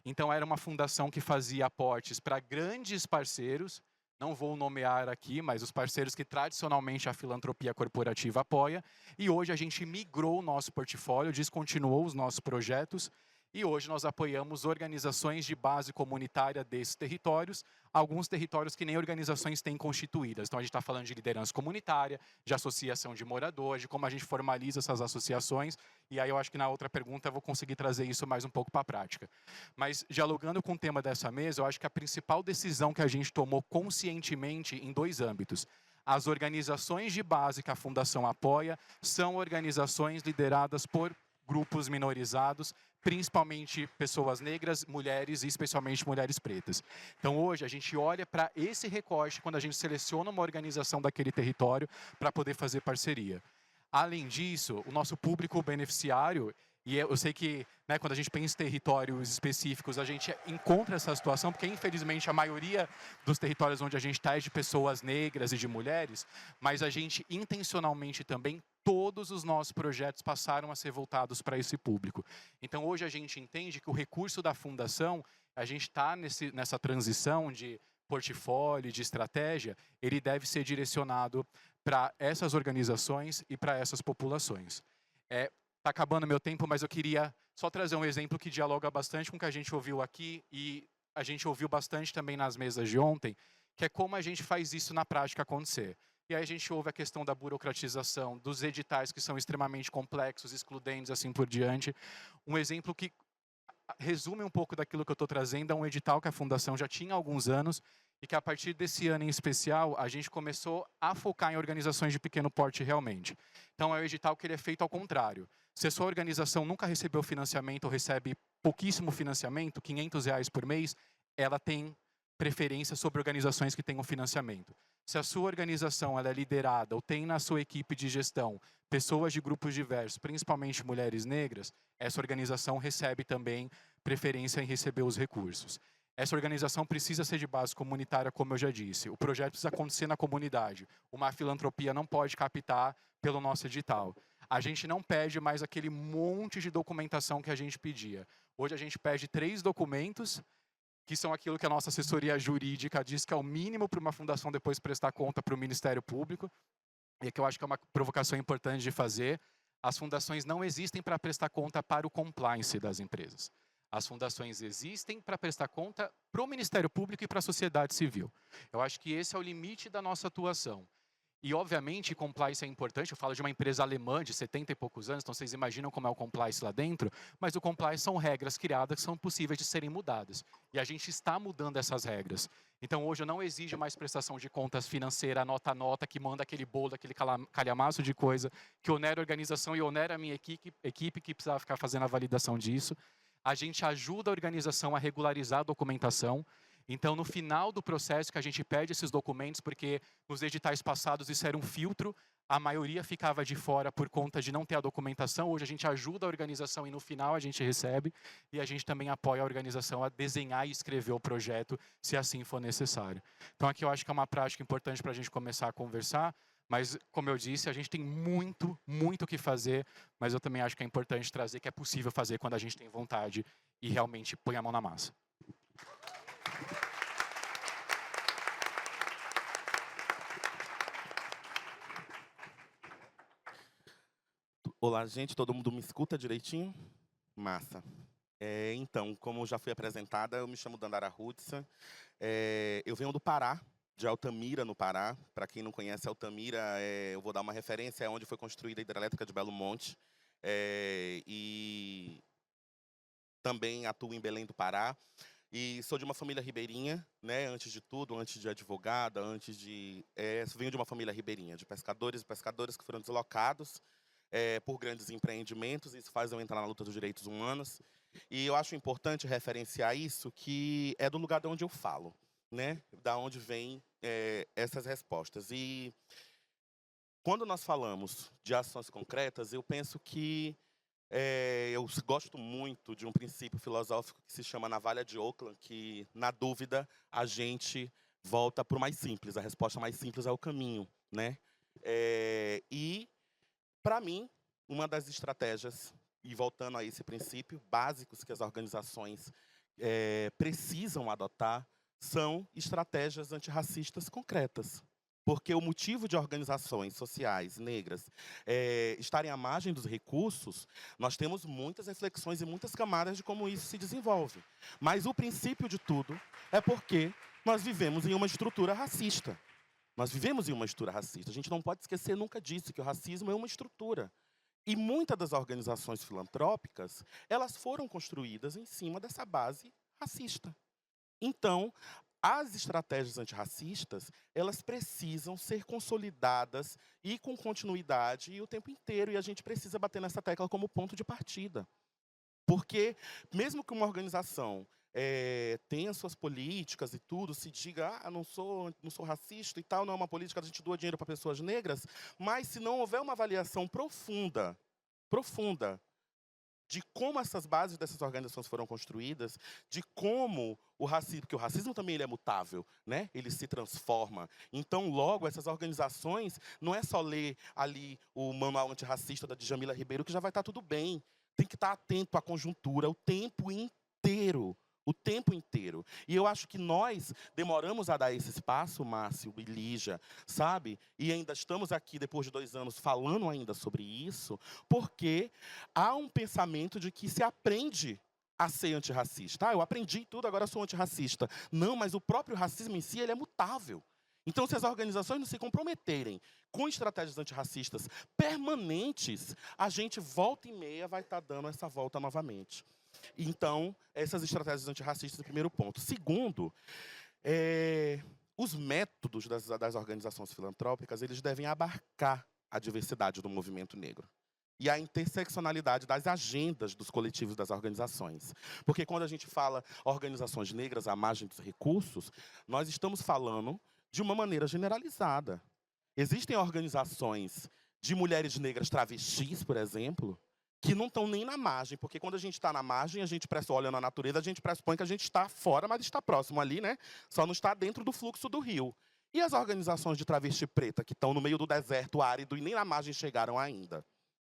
Então, era uma fundação que fazia aportes para grandes parceiros, não vou nomear aqui, mas os parceiros que tradicionalmente a filantropia corporativa apoia. E hoje a gente migrou o nosso portfólio, descontinuou os nossos projetos. E hoje nós apoiamos organizações de base comunitária desses territórios, alguns territórios que nem organizações têm constituídas. Então, a gente está falando de liderança comunitária, de associação de moradores, de como a gente formaliza essas associações. E aí eu acho que na outra pergunta eu vou conseguir trazer isso mais um pouco para a prática. Mas, dialogando com o tema dessa mesa, eu acho que a principal decisão que a gente tomou conscientemente em 2 âmbitos. As organizações de base que a Fundação apoia são organizações lideradas por grupos minorizados, principalmente pessoas negras, mulheres e especialmente mulheres pretas. Então, hoje, a gente olha para esse recorte quando a gente seleciona uma organização daquele território para poder fazer parceria. Além disso, o nosso público beneficiário, e eu sei que, né, quando a gente pensa em territórios específicos, a gente encontra essa situação, porque infelizmente a maioria dos territórios onde a gente está é de pessoas negras e de mulheres, mas a gente intencionalmente também, todos os nossos projetos passaram a ser voltados para esse público. Então hoje a gente entende que o recurso da Fundação, a gente está nessa transição de portfólio, de estratégia, ele deve ser direcionado para essas organizações e para essas populações. Está acabando meu tempo, mas eu queria só trazer um exemplo que dialoga bastante com o que a gente ouviu aqui e a gente ouviu bastante também nas mesas de ontem, que é como a gente faz isso na prática acontecer. E aí a gente ouve a questão da burocratização, dos editais que são extremamente complexos, excludentes, assim por diante. Um exemplo que resume um pouco daquilo que eu estou trazendo é um edital que a Fundação já tinha há alguns anos e que a partir desse ano em especial, a gente começou a focar em organizações de pequeno porte realmente. Então, é o edital que ele é feito ao contrário. Se a sua organização nunca recebeu financiamento ou recebe pouquíssimo financiamento, R$ 500 por mês, ela tem preferência sobre organizações que tenham financiamento. Se a sua organização ela é liderada ou tem na sua equipe de gestão pessoas de grupos diversos, principalmente mulheres negras, essa organização recebe também preferência em receber os recursos. Essa organização precisa ser de base comunitária, como eu já disse. O projeto precisa acontecer na comunidade. Uma filantropia não pode captar pelo nosso edital. A gente não pede mais aquele monte de documentação que a gente pedia. Hoje a gente pede 3 documentos, que são aquilo que a nossa assessoria jurídica diz que é o mínimo para uma fundação depois prestar conta para o Ministério Público, e que eu acho que é uma provocação importante de fazer. As fundações não existem para prestar conta para o compliance das empresas. As fundações existem para prestar conta para o Ministério Público e para a sociedade civil. Eu acho que esse é o limite da nossa atuação. E, obviamente, compliance é importante. Eu falo de uma empresa alemã de 70 e poucos anos, então vocês imaginam como é o compliance lá dentro, mas o compliance são regras criadas que são possíveis de serem mudadas. E a gente está mudando essas regras. Então, hoje eu não exijo mais prestação de contas financeira, nota a nota, que manda aquele bolo, aquele calhamaço de coisa, que onera a organização e onera a minha equipe que precisava ficar fazendo a validação disso. A gente ajuda a organização a regularizar a documentação. Então, no final do processo que a gente pede esses documentos, porque nos editais passados isso era um filtro, a maioria ficava de fora por conta de não ter a documentação. Hoje a gente ajuda a organização e no final a gente recebe. E a gente também apoia a organização a desenhar e escrever o projeto, se assim for necessário. Então, aqui eu acho que é uma prática importante para a gente começar a conversar. Mas, como eu disse, a gente tem muito o que fazer, mas eu também acho que é importante trazer que é possível fazer quando a gente tem vontade e realmente põe a mão na massa. Olá, gente. Todo mundo me escuta direitinho? Massa. Então, como já fui apresentada, eu me chamo Dandara Hudson. Eu venho do Pará, de Altamira, no Pará. Para quem não conhece Altamira, eu vou dar uma referência, é onde foi construída a hidrelétrica de Belo Monte. E também atuo em Belém do Pará. E sou de uma família ribeirinha, né? Antes de tudo, antes de advogada, venho de uma família ribeirinha, de pescadores e pescadoras que foram deslocados por grandes empreendimentos. Isso faz eu entrar na luta dos direitos humanos. E eu acho importante referenciar isso, que é do lugar de onde eu falo, né? Da onde vêm essas respostas. E quando nós falamos de ações concretas, eu penso que eu gosto muito de um princípio filosófico que se chama navalha de Ockham, que, na dúvida, a gente volta para o mais simples. A resposta mais simples é o caminho, né? E, para mim, uma das estratégias, e voltando a esse princípio, básicos que as organizações precisam adotar, são estratégias antirracistas concretas. Porque o motivo de organizações sociais negras estarem à margem dos recursos, nós temos muitas reflexões e muitas camadas de como isso se desenvolve. Mas o princípio de tudo é porque nós vivemos em uma estrutura racista. Nós vivemos em uma estrutura racista. A gente não pode esquecer nunca disso, que o racismo é uma estrutura. E muitas das organizações filantrópicas, elas foram construídas em cima dessa base racista. Então, as estratégias antirracistas, elas precisam ser consolidadas e com continuidade e o tempo inteiro. E a gente precisa bater nessa tecla como ponto de partida. Porque, mesmo que uma organização tenha suas políticas e tudo, se diga, não sou racista e tal, não é uma política, a gente doa dinheiro para pessoas negras, mas se não houver uma avaliação profunda, de como essas bases dessas organizações foram construídas, de como o racismo, porque o racismo também ele é mutável, né? Ele se transforma. Então, logo, essas organizações, não é só ler ali o manual antirracista da Djamila Ribeiro, que já vai estar tudo bem. Tem que estar atento à conjuntura o tempo inteiro. O tempo inteiro. E eu acho que nós demoramos a dar esse espaço, Márcio e Lígia, sabe? E ainda estamos aqui, depois de 2 anos, falando ainda sobre isso, porque há um pensamento de que se aprende a ser antirracista. Eu aprendi tudo, agora sou antirracista. Não, mas o próprio racismo em si, ele é mutável. Então, se as organizações não se comprometerem com estratégias antirracistas permanentes, a gente, volta e meia, vai estar dando essa volta novamente. Então, essas estratégias antirracistas é o primeiro ponto. Segundo, Os métodos das organizações filantrópicas, eles devem abarcar a diversidade do movimento negro e a interseccionalidade das agendas dos coletivos das organizações. Porque quando a gente fala organizações negras à margem dos recursos, nós estamos falando de uma maneira generalizada. Existem organizações de mulheres negras travestis, por exemplo, que não estão nem na margem, porque quando a gente está na margem, a gente olha na natureza, a gente pressupõe que a gente está fora, mas está próximo ali, né? Só não está dentro do fluxo do rio. E as organizações de travesti preta, que estão no meio do deserto árido e nem na margem chegaram ainda?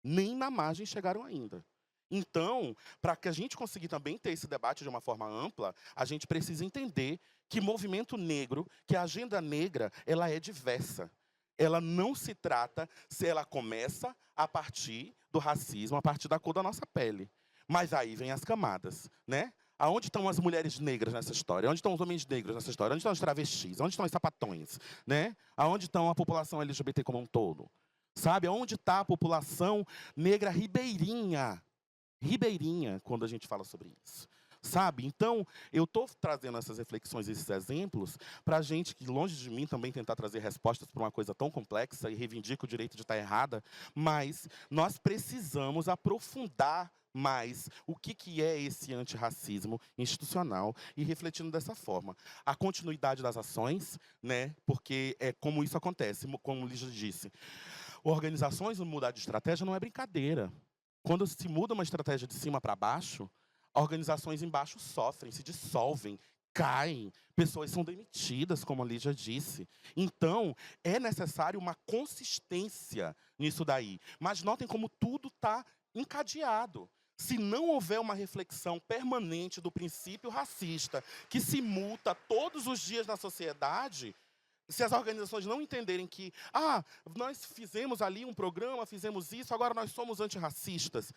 Nem na margem chegaram ainda. Então, para que a gente conseguir também ter esse debate de uma forma ampla, a gente precisa entender que movimento negro, que a agenda negra, ela é diversa. Ela não se trata se ela começa a partir do racismo, a partir da cor da nossa pele. Mas aí vem as camadas, né? Aonde estão as mulheres negras nessa história? Onde estão os homens negros nessa história? Onde estão os travestis? Onde estão os sapatões? Né? Aonde estão a população LGBT como um todo? Sabe? Onde está a população negra ribeirinha? Ribeirinha, quando a gente fala sobre isso. Sabe? Então, eu estou trazendo essas reflexões, esses exemplos, para a gente, que longe de mim também tentar trazer respostas para uma coisa tão complexa e reivindico o direito de estar errada, mas nós precisamos aprofundar mais o que é esse antirracismo institucional e refletindo dessa forma. A continuidade das ações, né? Porque é como isso acontece, como o Lígia disse. Organizações mudar de estratégia não é brincadeira. Quando se muda uma estratégia de cima para baixo, organizações embaixo sofrem, se dissolvem, caem, pessoas são demitidas, como a Lígia disse. Então, é necessário uma consistência nisso daí. Mas notem como tudo está encadeado. Se não houver uma reflexão permanente do princípio racista, que se multa todos os dias na sociedade, se as organizações não entenderem que, nós fizemos ali um programa, fizemos isso, agora nós somos antirracistas.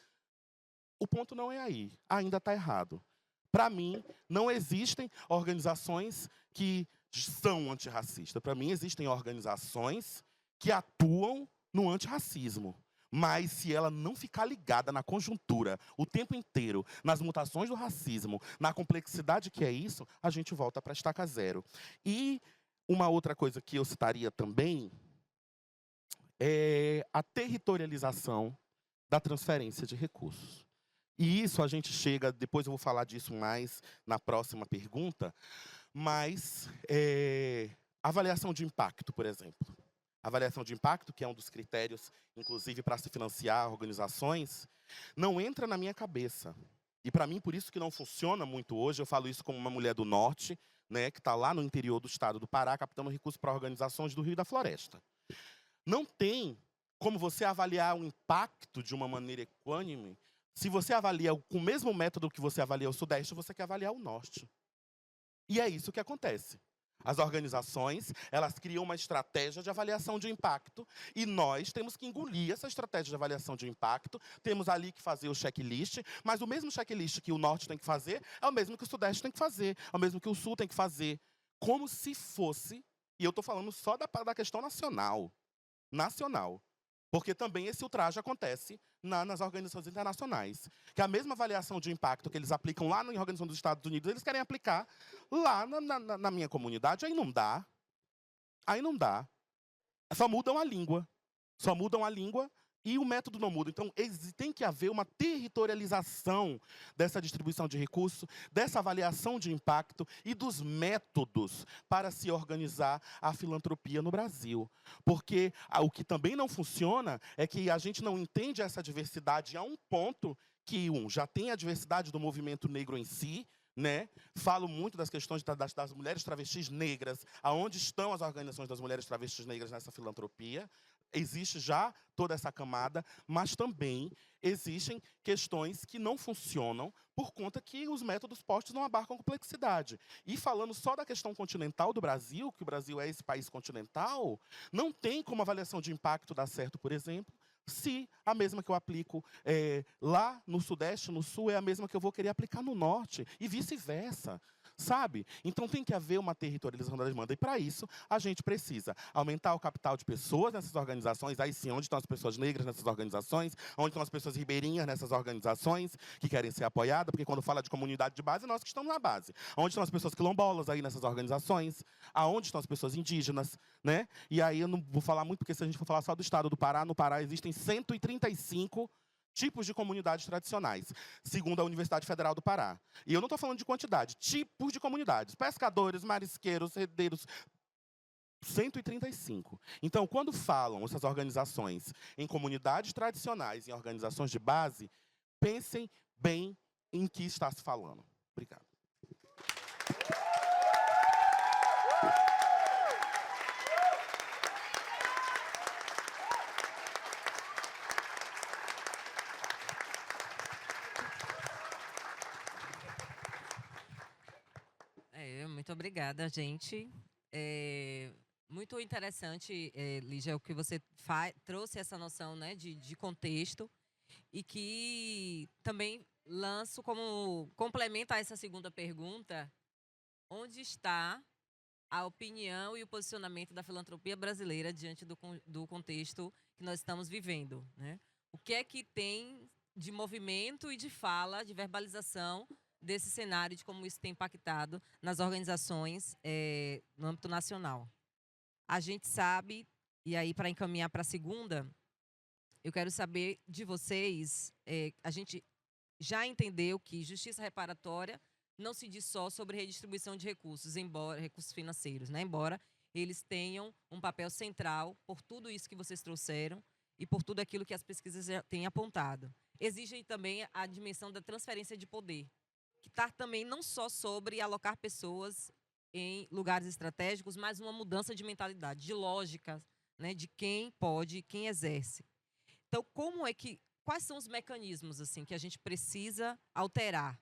O ponto não é aí, ainda está errado. Para mim, não existem organizações que são antirracistas. Para mim, existem organizações que atuam no antirracismo. Mas se ela não ficar ligada na conjuntura o tempo inteiro, nas mutações do racismo, na complexidade que é isso, a gente volta para a estaca zero. E uma outra coisa que eu citaria também é a territorialização da transferência de recursos. E isso a gente chega, depois eu vou falar disso mais na próxima pergunta, mas avaliação de impacto, por exemplo. Avaliação de impacto, que é um dos critérios, inclusive, para se financiar organizações, não entra na minha cabeça. E, para mim, por isso que não funciona muito hoje, eu falo isso como uma mulher do Norte, né, que está lá no interior do estado do Pará, captando recursos para organizações do Rio e da Floresta. Não tem como você avaliar o impacto de uma maneira equânime. Se você avalia com o mesmo método que você avalia o Sudeste, você quer avaliar o Norte. E é isso que acontece. As organizações, elas criam uma estratégia de avaliação de impacto e nós temos que engolir essa estratégia de avaliação de impacto. Temos ali que fazer o checklist, mas o mesmo checklist que o Norte tem que fazer é o mesmo que o Sudeste tem que fazer, é o mesmo que o Sul tem que fazer. Como se fosse, e eu estou falando só da questão nacional. Nacional. Porque também esse ultraje acontece nas organizações internacionais. Que a mesma avaliação de impacto que eles aplicam lá na Organização dos Estados Unidos, eles querem aplicar lá na minha comunidade. Aí não dá. Aí não dá. Só mudam a língua. Só mudam a língua e o método não muda. Então, tem que haver uma territorialização dessa distribuição de recursos, dessa avaliação de impacto e dos métodos para se organizar a filantropia no Brasil. Porque o que também não funciona é que a gente não entende essa diversidade a um ponto que, já tem a diversidade do movimento negro em si, né? Falo muito das questões das mulheres travestis negras, aonde estão as organizações das mulheres travestis negras nessa filantropia. Existe já toda essa camada, mas também existem questões que não funcionam por conta que os métodos postos não abarcam complexidade. E falando só da questão continental do Brasil, que o Brasil é esse país continental, não tem como avaliação de impacto dar certo, por exemplo, se a mesma que eu aplico lá no Sudeste, no Sul, é a mesma que eu vou querer aplicar no Norte, e vice-versa. sabe? Então tem que haver uma territorialização da demanda. E para isso, a gente precisa aumentar o capital de pessoas nessas organizações, aí sim, onde estão as pessoas negras nessas organizações, onde estão as pessoas ribeirinhas nessas organizações, que querem ser apoiadas, porque quando fala de comunidade de base, nós que estamos na base. Onde estão as pessoas quilombolas aí nessas organizações, aonde estão as pessoas indígenas, né? E aí eu não vou falar muito, porque se a gente for falar só do estado do Pará, no Pará existem 135 tipos de comunidades tradicionais, segundo a Universidade Federal do Pará. E eu não estou falando de quantidade, tipos de comunidades. Pescadores, marisqueiros, redeiros, 135. Então, quando falam essas organizações em comunidades tradicionais, em organizações de base, pensem bem em que está se falando. Obrigado. Muito obrigada, gente. Muito interessante, Lígia, o que você trouxe essa noção, né, de contexto e que também lanço como complemento a essa segunda pergunta, onde está a opinião e o posicionamento da filantropia brasileira diante do contexto que nós estamos vivendo, né? O que é que tem de movimento e de fala, de verbalização desse cenário, de como isso tem impactado nas organizações no âmbito nacional. A gente sabe, e aí para encaminhar para a segunda, eu quero saber de vocês, a gente já entendeu que justiça reparatória não se diz só sobre redistribuição de recursos, recursos financeiros, né? Embora eles tenham um papel central por tudo isso que vocês trouxeram e por tudo aquilo que as pesquisas já têm apontado. Exige também a dimensão da transferência de poder, que está também não só sobre alocar pessoas em lugares estratégicos, mas uma mudança de mentalidade, de lógica, né, de quem pode, quem exerce. Então, quais são os mecanismos assim que a gente precisa alterar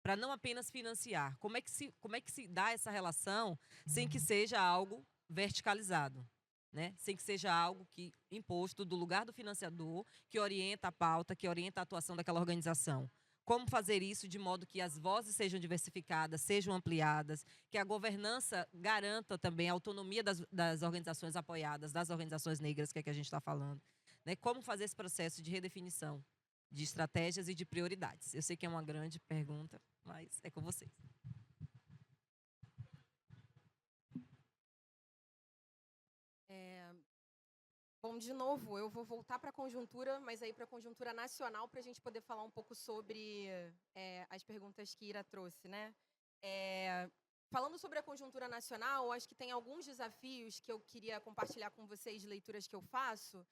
para não apenas financiar? Como é que se dá essa relação sem que seja algo verticalizado, né? Sem que seja algo imposto do lugar do financiador, que orienta a pauta, que orienta a atuação daquela organização? Como fazer isso de modo que as vozes sejam diversificadas, sejam ampliadas, que a governança garanta também a autonomia das organizações apoiadas, das organizações negras, que é que a gente está falando, né? Como fazer esse processo de redefinição de estratégias e de prioridades? Eu sei que é uma grande pergunta, mas é com vocês. Bom, de novo, eu vou voltar para a conjuntura, mas aí para a conjuntura nacional, para a gente poder falar um pouco sobre as perguntas que Ira trouxe, né? Falando sobre a conjuntura nacional, acho que tem alguns desafios que eu queria compartilhar com vocês, leituras que eu faço,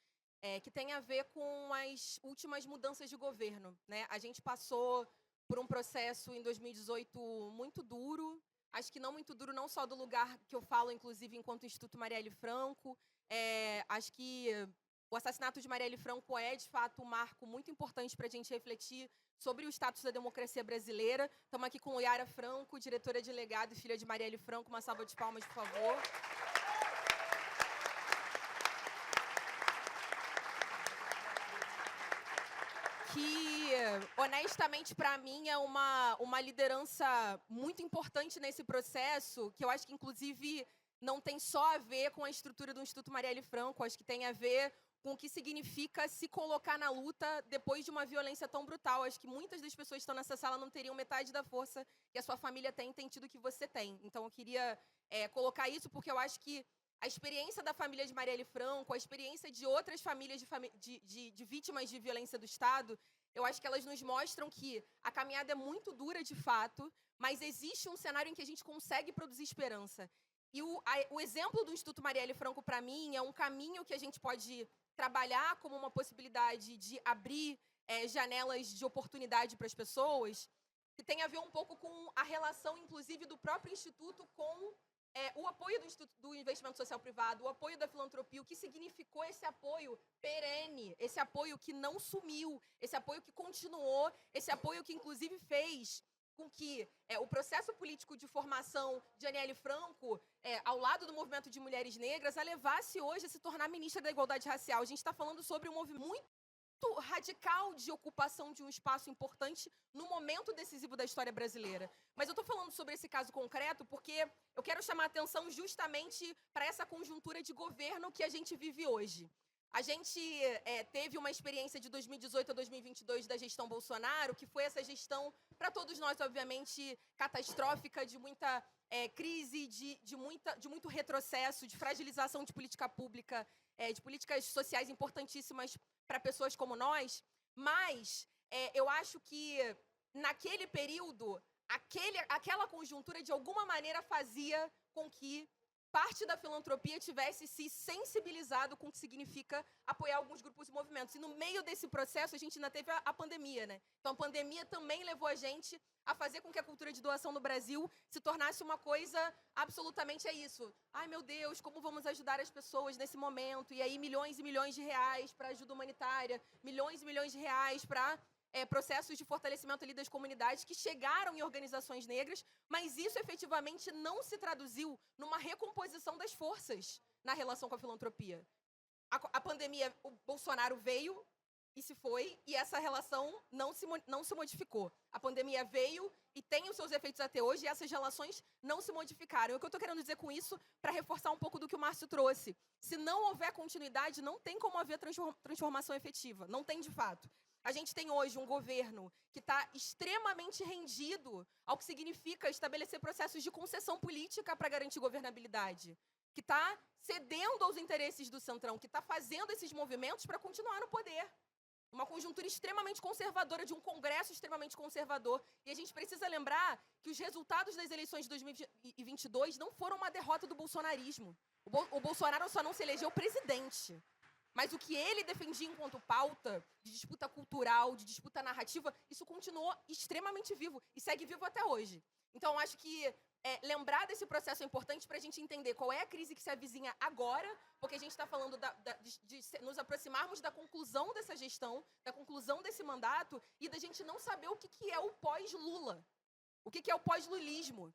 que tem a ver com as últimas mudanças de governo, né? A gente passou por um processo em 2018 muito duro, acho que não muito duro, não só do lugar que eu falo, inclusive, enquanto Instituto Marielle Franco. Acho que o assassinato de Marielle Franco é, de fato, um marco muito importante para a gente refletir sobre o status da democracia brasileira. Estamos aqui com Yara Franco, diretora de legado e filha de Marielle Franco. Uma salva de palmas, por favor. Que, honestamente, para mim, é uma liderança muito importante nesse processo, que eu acho que, inclusive, não tem só a ver com a estrutura do Instituto Marielle Franco, acho que tem a ver com o que significa se colocar na luta depois de uma violência tão brutal. Acho que muitas das pessoas que estão nessa sala não teriam metade da força que a sua família tem tido que você tem. Então, eu queria colocar isso, porque eu acho que a experiência da família de Marielle Franco, a experiência de outras famílias de vítimas de violência do Estado, eu acho que elas nos mostram que a caminhada é muito dura, de fato, mas existe um cenário em que a gente consegue produzir esperança. E o exemplo do Instituto Marielle Franco, para mim, é um caminho que a gente pode trabalhar como uma possibilidade de abrir janelas de oportunidade para as pessoas, que tem a ver um pouco com a relação, inclusive, do próprio Instituto com o apoio do investimento social privado, o apoio da filantropia, o que significou esse apoio perene, esse apoio que não sumiu, esse apoio que continuou, esse apoio que, inclusive, fez com que o processo político de formação de Aniele Franco, ao lado do movimento de mulheres negras, a levasse hoje a se tornar ministra da Igualdade Racial. A gente está falando sobre um movimento muito muito radical de ocupação de um espaço importante no momento decisivo da história brasileira. Mas eu estou falando sobre esse caso concreto porque eu quero chamar a atenção justamente para essa conjuntura de governo que a gente vive hoje. A gente teve uma experiência de 2018 a 2022 da gestão Bolsonaro, que foi essa gestão, para todos nós, obviamente, catastrófica, de muita crise, de muito retrocesso, de fragilização de política pública, de políticas sociais importantíssimas para pessoas como nós. Mas eu acho que, naquele período, aquela conjuntura, de alguma maneira, fazia com que parte da filantropia tivesse se sensibilizado com o que significa apoiar alguns grupos e movimentos. E no meio desse processo, a gente ainda teve a pandemia, né? Então, a pandemia também levou a gente a fazer com que a cultura de doação no Brasil se tornasse uma coisa absolutamente isso. Ai, meu Deus, como vamos ajudar as pessoas nesse momento? E aí, milhões e milhões de reais para ajuda humanitária, milhões e milhões de reais para processos de fortalecimento ali das comunidades que chegaram em organizações negras, mas isso efetivamente não se traduziu numa recomposição das forças na relação com a filantropia. A pandemia, o Bolsonaro veio e se foi, e essa relação não se modificou. A pandemia veio e tem os seus efeitos até hoje, e essas relações não se modificaram. E o que eu estou querendo dizer com isso, para reforçar um pouco do que o Márcio trouxe, se não houver continuidade, não tem como haver transformação efetiva, não tem de fato. A gente tem hoje um governo que está extremamente rendido ao que significa estabelecer processos de concessão política para garantir governabilidade, que está cedendo aos interesses do Centrão, que está fazendo esses movimentos para continuar no poder. Uma conjuntura extremamente conservadora, de um Congresso extremamente conservador. E a gente precisa lembrar que os resultados das eleições de 2022 não foram uma derrota do bolsonarismo. O Bolsonaro só não se elegeu presidente. Mas o que ele defendia enquanto pauta de disputa cultural, de disputa narrativa, isso continuou extremamente vivo e segue vivo até hoje. Então, eu acho que lembrar desse processo é importante para a gente entender qual é a crise que se avizinha agora, porque a gente está falando de nos aproximarmos da conclusão dessa gestão, da conclusão desse mandato, e da gente não saber o que é o pós-Lula, o que é o pós-lulismo.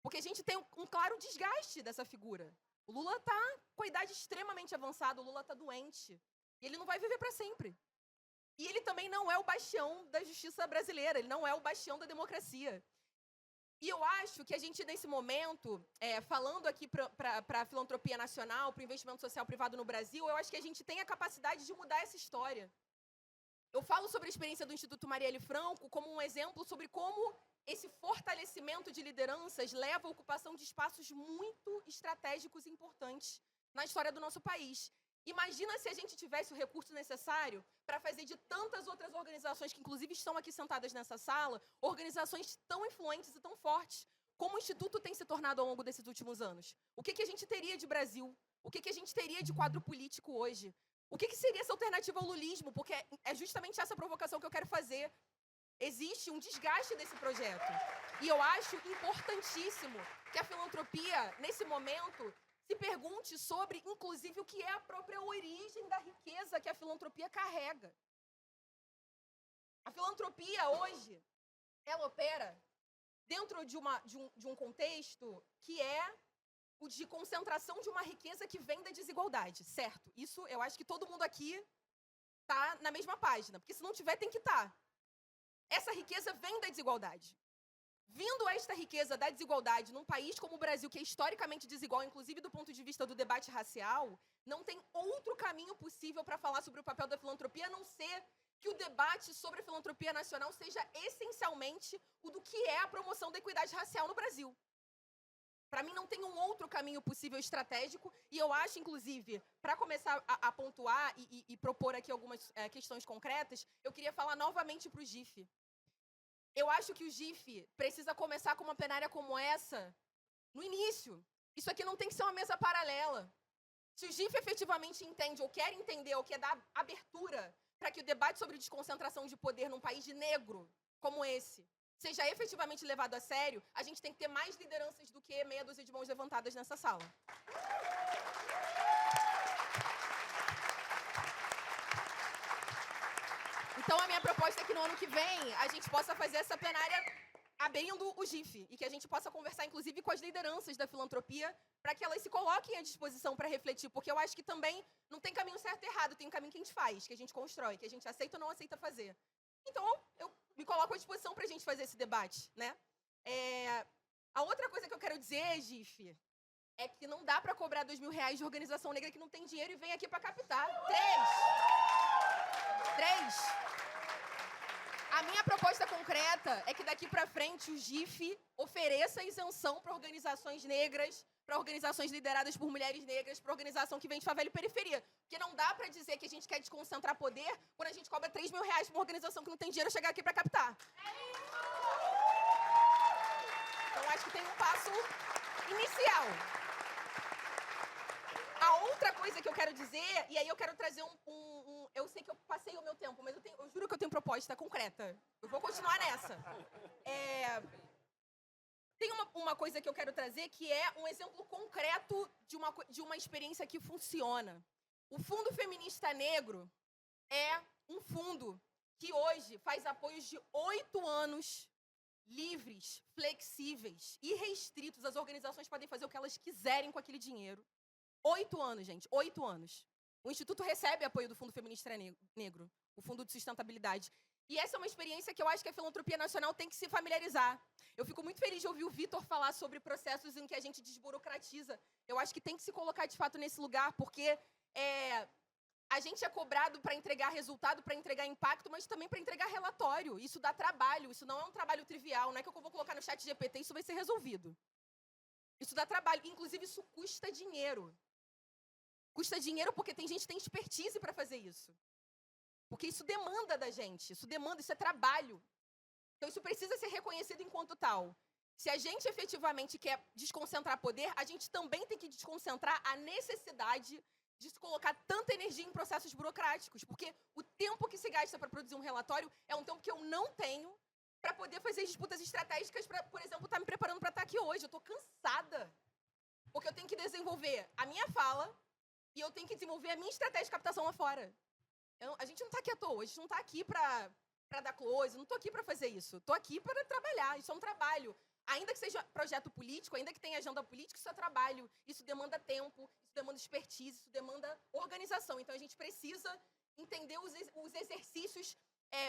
Porque a gente tem um claro desgaste dessa figura. O Lula está com a idade extremamente avançada, o Lula está doente. E ele não vai viver para sempre. E ele também não é o bastião da justiça brasileira, ele não é o bastião da democracia. E eu acho que a gente, nesse momento, falando aqui para a filantropia nacional, para o investimento social privado no Brasil, eu acho que a gente tem a capacidade de mudar essa história. Eu falo sobre a experiência do Instituto Marielle Franco como um exemplo sobre como esse fortalecimento de lideranças leva à ocupação de espaços muito estratégicos e importantes na história do nosso país. Imagina se a gente tivesse o recurso necessário para fazer de tantas outras organizações, que inclusive estão aqui sentadas nessa sala, organizações tão influentes e tão fortes, como o Instituto tem se tornado ao longo desses últimos anos. O que a gente teria de Brasil? O que a gente teria de quadro político hoje? O que seria essa alternativa ao lulismo? Porque é justamente essa provocação que eu quero fazer. Existe um desgaste desse projeto. E eu acho importantíssimo que a filantropia, nesse momento, se pergunte sobre, inclusive, o que é a própria origem da riqueza que a filantropia carrega. A filantropia, hoje, ela opera dentro de um contexto que é o de concentração de uma riqueza que vem da desigualdade, certo? Isso, eu acho que todo mundo aqui está na mesma página, porque se não tiver, tem que estar. Essa riqueza vem da desigualdade. Vindo esta riqueza da desigualdade num país como o Brasil, que é historicamente desigual, inclusive do ponto de vista do debate racial, não tem outro caminho possível para falar sobre o papel da filantropia, a não ser que o debate sobre a filantropia nacional seja essencialmente o do que é a promoção da equidade racial no Brasil. Para mim, não tem um outro caminho possível estratégico, e eu acho, inclusive, para começar a pontuar e propor aqui algumas questões concretas, eu queria falar novamente para o GIF. Eu acho que o GIF precisa começar com uma plenária como essa no início. Isso aqui não tem que ser uma mesa paralela. Se o GIF efetivamente entende, ou quer entender, ou quer dar abertura para que o debate sobre desconcentração de poder num país negro como esse seja efetivamente levado a sério, a gente tem que ter mais lideranças do que meia dúzia de mãos levantadas nessa sala. Então, a minha proposta é que no ano que vem a gente possa fazer essa plenária abrindo o GIF e que a gente possa conversar, inclusive, com as lideranças da filantropia para que elas se coloquem à disposição para refletir, porque eu acho que também não tem caminho certo e errado, tem um caminho que a gente faz, que a gente constrói, que a gente aceita ou não aceita fazer. Então, eu me coloco à disposição para a gente fazer esse debate, né? A outra coisa que eu quero dizer, GIF, é que não dá para cobrar R$2.000 de organização negra que não tem dinheiro e vem aqui para captar. 3. A minha proposta concreta é que daqui para frente o GIF ofereça isenção para organizações negras, para organizações lideradas por mulheres negras, para organização que vem de favela e periferia. Porque não dá para dizer que a gente quer desconcentrar poder quando a gente cobra R$3.000 para uma organização que não tem dinheiro chegar aqui para captar. Então, acho que tem um passo inicial. A outra coisa que eu quero dizer, e aí eu quero trazer eu sei que eu passei o meu tempo, mas eu juro que eu tenho proposta concreta. Eu vou continuar nessa. Tem uma coisa que eu quero trazer que é um exemplo concreto de uma experiência que funciona. O Fundo Feminista Negro é um fundo que hoje faz apoios de 8 anos livres, flexíveis, irrestritos. As organizações podem fazer o que elas quiserem com aquele dinheiro. 8 anos, gente. 8 anos. O Instituto recebe apoio do Fundo Feminista Negro, o Fundo de Sustentabilidade. E essa é uma experiência que eu acho que a filantropia nacional tem que se familiarizar. Eu fico muito feliz de ouvir o Vitor falar sobre processos em que a gente desburocratiza. Eu acho que tem que se colocar, de fato, nesse lugar, porque a gente é cobrado para entregar resultado, para entregar impacto, mas também para entregar relatório. Isso dá trabalho, isso não é um trabalho trivial. Não é que eu vou colocar no chat GPT e isso vai ser resolvido. Isso dá trabalho. Inclusive, isso custa dinheiro. Custa dinheiro porque tem gente que tem expertise para fazer isso. Porque isso demanda da gente, isso é trabalho. Então isso precisa ser reconhecido enquanto tal. Se a gente efetivamente quer desconcentrar poder, a gente também tem que desconcentrar a necessidade de se colocar tanta energia em processos burocráticos. Porque o tempo que se gasta para produzir um relatório é um tempo que eu não tenho para poder fazer disputas estratégicas, para, por exemplo, estar me preparando para estar aqui hoje. Eu estou cansada. Porque eu tenho que desenvolver a minha fala e eu tenho que desenvolver a minha estratégia de captação lá fora. A gente não está aqui à toa, a gente não está aqui para dar close, não estou aqui para fazer isso. Estou aqui para trabalhar, isso é um trabalho. Ainda que seja projeto político, ainda que tenha agenda política, isso é trabalho. Isso demanda tempo, isso demanda expertise, isso demanda organização. Então, a gente precisa entender os exercícios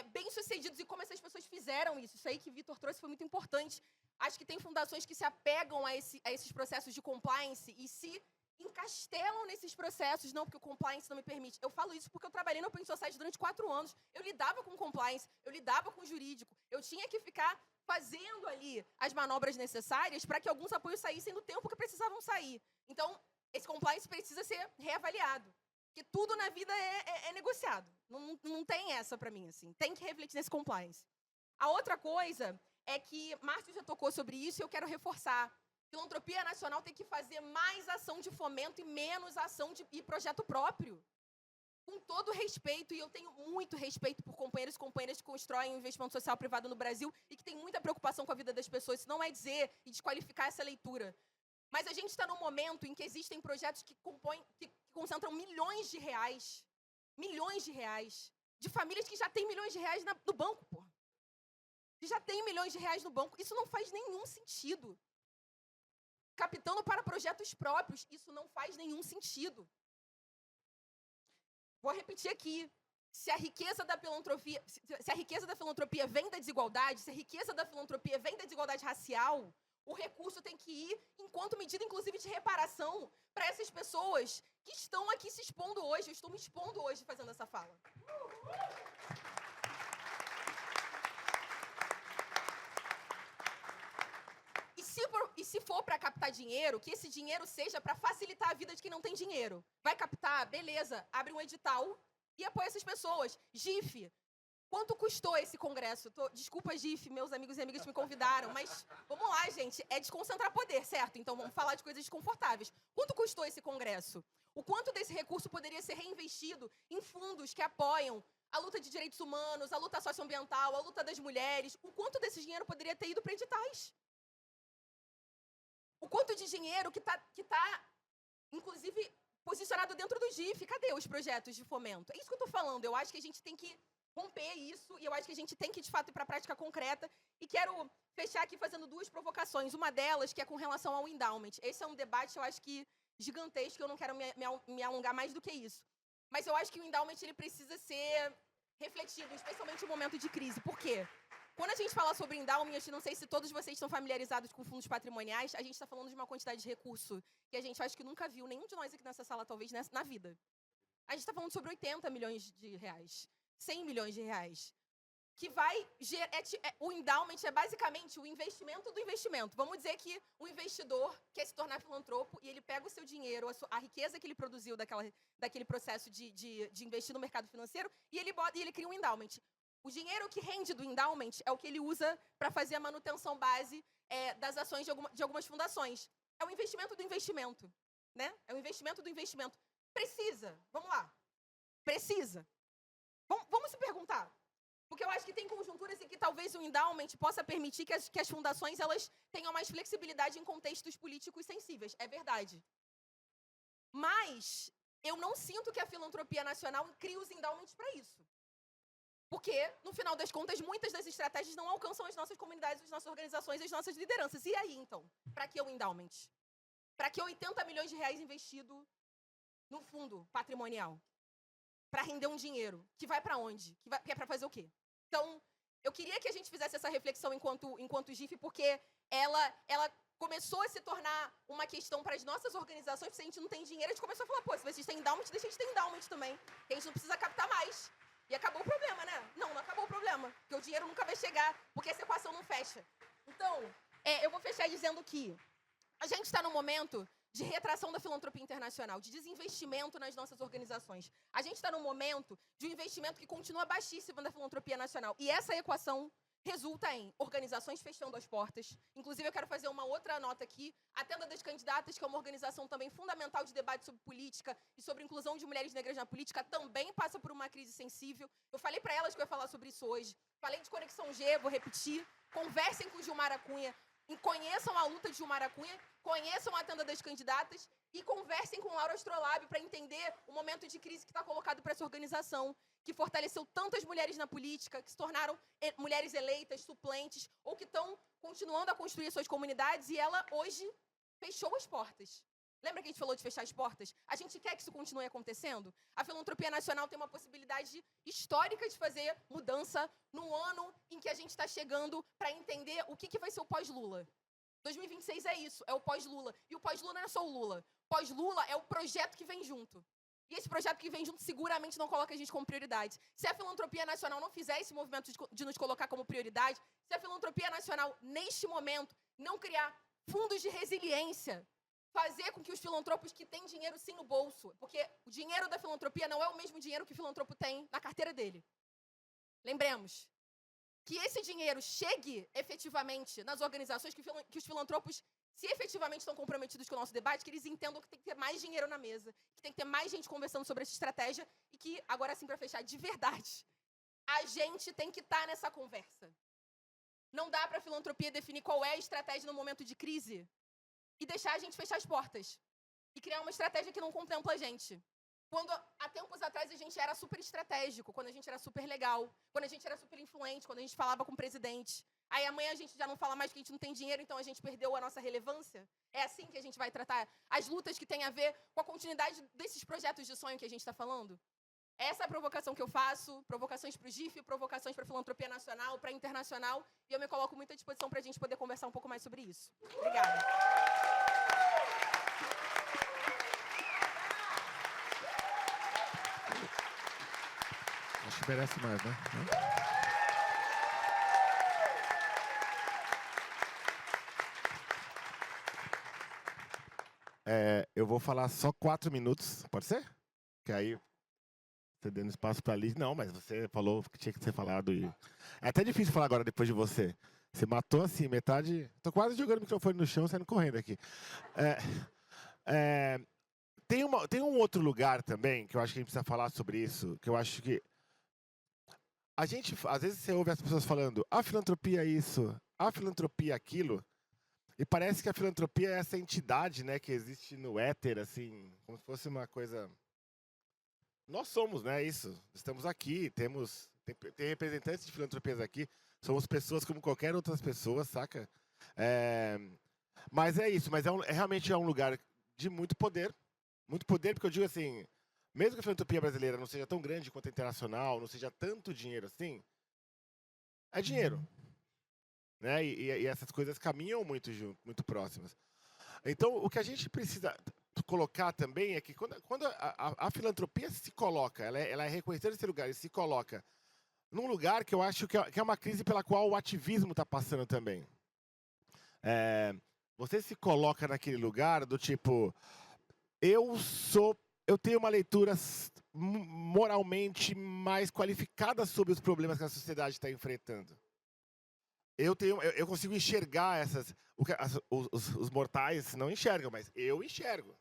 bem-sucedidos e como essas pessoas fizeram isso. Isso aí que o Vitor trouxe foi muito importante. Acho que tem fundações que se apegam a esses processos de compliance e se encastelam nesses processos, não, porque o compliance não me permite. Eu falo isso porque eu trabalhei no Open Society durante 4 anos. Eu lidava com compliance, eu lidava com jurídico. Eu tinha que ficar fazendo ali as manobras necessárias para que alguns apoios saíssem no tempo que precisavam sair. Então, esse compliance precisa ser reavaliado. Porque tudo na vida é negociado. Não tem essa para mim, assim. Tem que refletir nesse compliance. A outra coisa é que Márcio já tocou sobre isso e eu quero reforçar. Filantropia nacional tem que fazer mais ação de fomento e menos ação e projeto próprio. Com todo respeito, e eu tenho muito respeito por companheiros e companheiras que constroem o investimento social privado no Brasil e que têm muita preocupação com a vida das pessoas. Isso não é dizer e desqualificar essa leitura. Mas a gente está num momento em que existem projetos que concentram milhões de reais, de famílias que já têm milhões de reais no banco, pô. Que já têm milhões de reais no banco. Isso não faz nenhum sentido. Captando para projetos próprios, isso não faz nenhum sentido. Vou repetir aqui. Se a riqueza da filantropia vem da desigualdade, se a riqueza da filantropia vem da desigualdade racial, o recurso tem que ir enquanto medida, inclusive, de reparação para essas pessoas que estão aqui se expondo hoje. Eu estou me expondo hoje fazendo essa fala. E se for para captar dinheiro, que esse dinheiro seja para facilitar a vida de quem não tem dinheiro. Vai captar? Beleza. Abre um edital e apoia essas pessoas. GIF, quanto custou esse congresso? Desculpa, GIF, meus amigos e amigas que me convidaram, mas vamos lá, gente. É desconcentrar poder, certo? Então vamos falar de coisas desconfortáveis. Quanto custou esse congresso? O quanto desse recurso poderia ser reinvestido em fundos que apoiam a luta de direitos humanos, a luta socioambiental, a luta das mulheres? O quanto desse dinheiro poderia ter ido para editais? O quanto de dinheiro que tá, inclusive, posicionado dentro do GIF? Cadê os projetos de fomento? É isso que eu estou falando. Eu acho que a gente tem que romper isso, e eu acho que a gente tem que, de fato, ir para a prática concreta. E quero fechar aqui fazendo 2 provocações. Uma delas, que é com relação ao endowment. Esse é um debate, eu acho que, gigantesco, eu não quero me alongar mais do que isso. Mas eu acho que o endowment ele precisa ser refletido, especialmente no momento de crise. Por quê? Quando a gente fala sobre endowment, eu não sei se todos vocês estão familiarizados com fundos patrimoniais, a gente está falando de uma quantidade de recurso que a gente acho que nunca viu, nenhum de nós aqui nessa sala, talvez, na vida. A gente está falando sobre 80 milhões de reais, 100 milhões de reais, que vai o endowment é basicamente o investimento do investimento. Vamos dizer que o investidor quer se tornar filantropo e ele pega o seu dinheiro, a riqueza que ele produziu daquele processo de investir no mercado financeiro e ele cria um endowment. O dinheiro que rende do endowment é o que ele usa para fazer a manutenção base das ações de algumas fundações. É o investimento do investimento, né? É o investimento do investimento. Precisa, vamos lá, precisa. Vamos se perguntar. Porque eu acho que tem conjunturas em que talvez o endowment possa permitir que as fundações elas tenham mais flexibilidade em contextos políticos sensíveis. É verdade. Mas eu não sinto que a filantropia nacional crie os endowments para isso. Porque, no final das contas, muitas das estratégias não alcançam as nossas comunidades, as nossas organizações, as nossas lideranças. E aí, então? Para que o endowment? Para que 80 milhões de reais investido no fundo patrimonial? Para render um dinheiro? Que vai para onde? Que é para fazer o quê? Então, eu queria que a gente fizesse essa reflexão enquanto GIF, porque ela começou a se tornar uma questão para as nossas organizações. Se a gente não tem dinheiro, a gente começou a falar, pô, se vocês têm endowment, deixa a gente ter endowment também. Que a gente não precisa captar mais. E acabou o problema, né? Não acabou o problema. Porque o dinheiro nunca vai chegar, porque essa equação não fecha. Então, eu vou fechar dizendo que a gente está num momento de retração da filantropia internacional, de desinvestimento nas nossas organizações. A gente está num momento de um investimento que continua baixíssimo da filantropia nacional. E essa equação resulta em organizações fechando as portas. Inclusive, eu quero fazer uma outra nota aqui. A Tenda das Candidatas, que é uma organização também fundamental de debate sobre política e sobre inclusão de mulheres negras na política, também passa por uma crise sensível. Eu falei para elas que eu ia falar sobre isso hoje. Falei de Conexão G, vou repetir. Conversem com Gilmara Cunha. Conheçam a luta de Gilmara Cunha, conheçam a Tenda das Candidatas e conversem com Laura Astrolabe para entender o momento de crise que está colocado para essa organização, que fortaleceu tantas mulheres na política, que se tornaram mulheres eleitas, suplentes, ou que estão continuando a construir suas comunidades, e ela hoje fechou as portas. Lembra que a gente falou de fechar as portas? A gente quer que isso continue acontecendo? A filantropia nacional tem uma possibilidade histórica de fazer mudança no ano em que a gente está chegando para entender o que vai ser o pós-Lula. 2026 é isso, é o pós-Lula. E o pós-Lula não é só o Lula. Pós-Lula é o projeto que vem junto. E esse projeto que vem junto seguramente não coloca a gente como prioridade. Se a filantropia nacional não fizer esse movimento de nos colocar como prioridade, se a filantropia nacional, neste momento, não criar fundos de resiliência, fazer com que os filantropos que têm dinheiro sim no bolso, porque o dinheiro da filantropia não é o mesmo dinheiro que o filantropo tem na carteira dele. Lembremos que esse dinheiro chegue efetivamente nas organizações, que os filantropos, se efetivamente estão comprometidos com o nosso debate, que eles entendam que tem que ter mais dinheiro na mesa, que tem que ter mais gente conversando sobre essa estratégia e que, agora sim, para fechar, de verdade, a gente tem que estar nessa conversa. Não dá para a filantropia definir qual é a estratégia no momento de crise e deixar a gente fechar as portas. E criar uma estratégia que não contempla a gente. Quando, há tempos atrás, a gente era super estratégico, quando a gente era super legal, quando a gente era super influente, quando a gente falava com o presidente. Aí amanhã a gente já não fala mais que a gente não tem dinheiro, então a gente perdeu a nossa relevância. É assim que a gente vai tratar as lutas que têm a ver com a continuidade desses projetos de sonho que a gente está falando? Essa é a provocação que eu faço, provocações para o GIF, provocações para a filantropia nacional, para a internacional, e eu me coloco muito à disposição para a gente poder conversar um pouco mais sobre isso. Obrigada. Acho que merece mais, né? Eu vou falar só 4 minutos, pode ser? Que aí, você dando espaço para a Liz. Não, mas você falou que tinha que ser falado. E... É até difícil falar agora depois de você. Você matou assim, metade... Tô quase jogando o microfone no chão, saindo correndo aqui. Tem um outro lugar também, que eu acho que a gente precisa falar sobre isso, que eu acho que... A gente, às vezes você ouve as pessoas falando, a filantropia é isso, a filantropia é aquilo, e parece que a filantropia é essa entidade, né, que existe no éter, assim, como se fosse uma coisa... Nós somos, né, isso. Estamos aqui, temos Tem representantes de filantropias aqui. Somos pessoas como qualquer outras pessoas, saca? Mas é isso. Mas realmente é um lugar de muito poder. Muito poder, porque eu digo assim, mesmo que a filantropia brasileira não seja tão grande quanto a internacional, não seja tanto dinheiro assim, é dinheiro. Né? E essas coisas caminham muito junto, muito próximas. Então, o que a gente precisa colocar também é que quando a filantropia se coloca, ela é reconhecida nesse lugar e se coloca num lugar que eu acho que é uma crise pela qual o ativismo está passando também. Você se coloca naquele lugar do tipo, eu tenho uma leitura moralmente mais qualificada sobre os problemas que a sociedade está enfrentando. Eu consigo enxergar os mortais não enxergam, mas eu enxergo.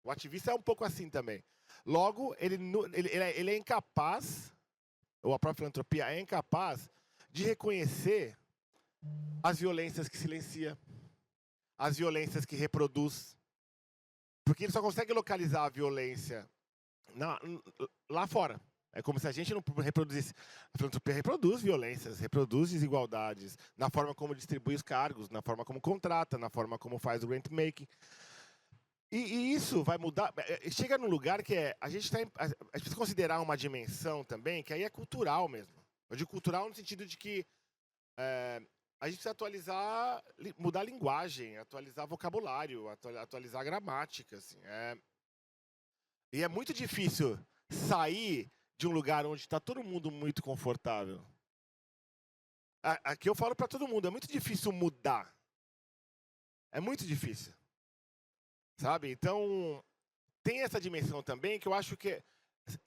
O ativista é um pouco assim também. Logo, ele é incapaz, ou a própria filantropia é incapaz, de reconhecer as violências que silencia, as violências que reproduz. Porque ele só consegue localizar a violência lá fora. É como se a gente não reproduzisse. A filantropia reproduz violências, reproduz desigualdades, na forma como distribui os cargos, na forma como contrata, na forma como faz o rent-making. E isso vai mudar. Chega num lugar que a gente precisa considerar uma dimensão também, que aí é cultural mesmo. Eu digo cultural no sentido de que a gente precisa atualizar, mudar a linguagem, atualizar vocabulário, atualizar a gramática. Assim, E é muito difícil sair de um lugar onde está todo mundo muito confortável. Aqui eu falo para todo mundo, é muito difícil mudar. É muito difícil. Sabe? Então, tem essa dimensão também que eu acho que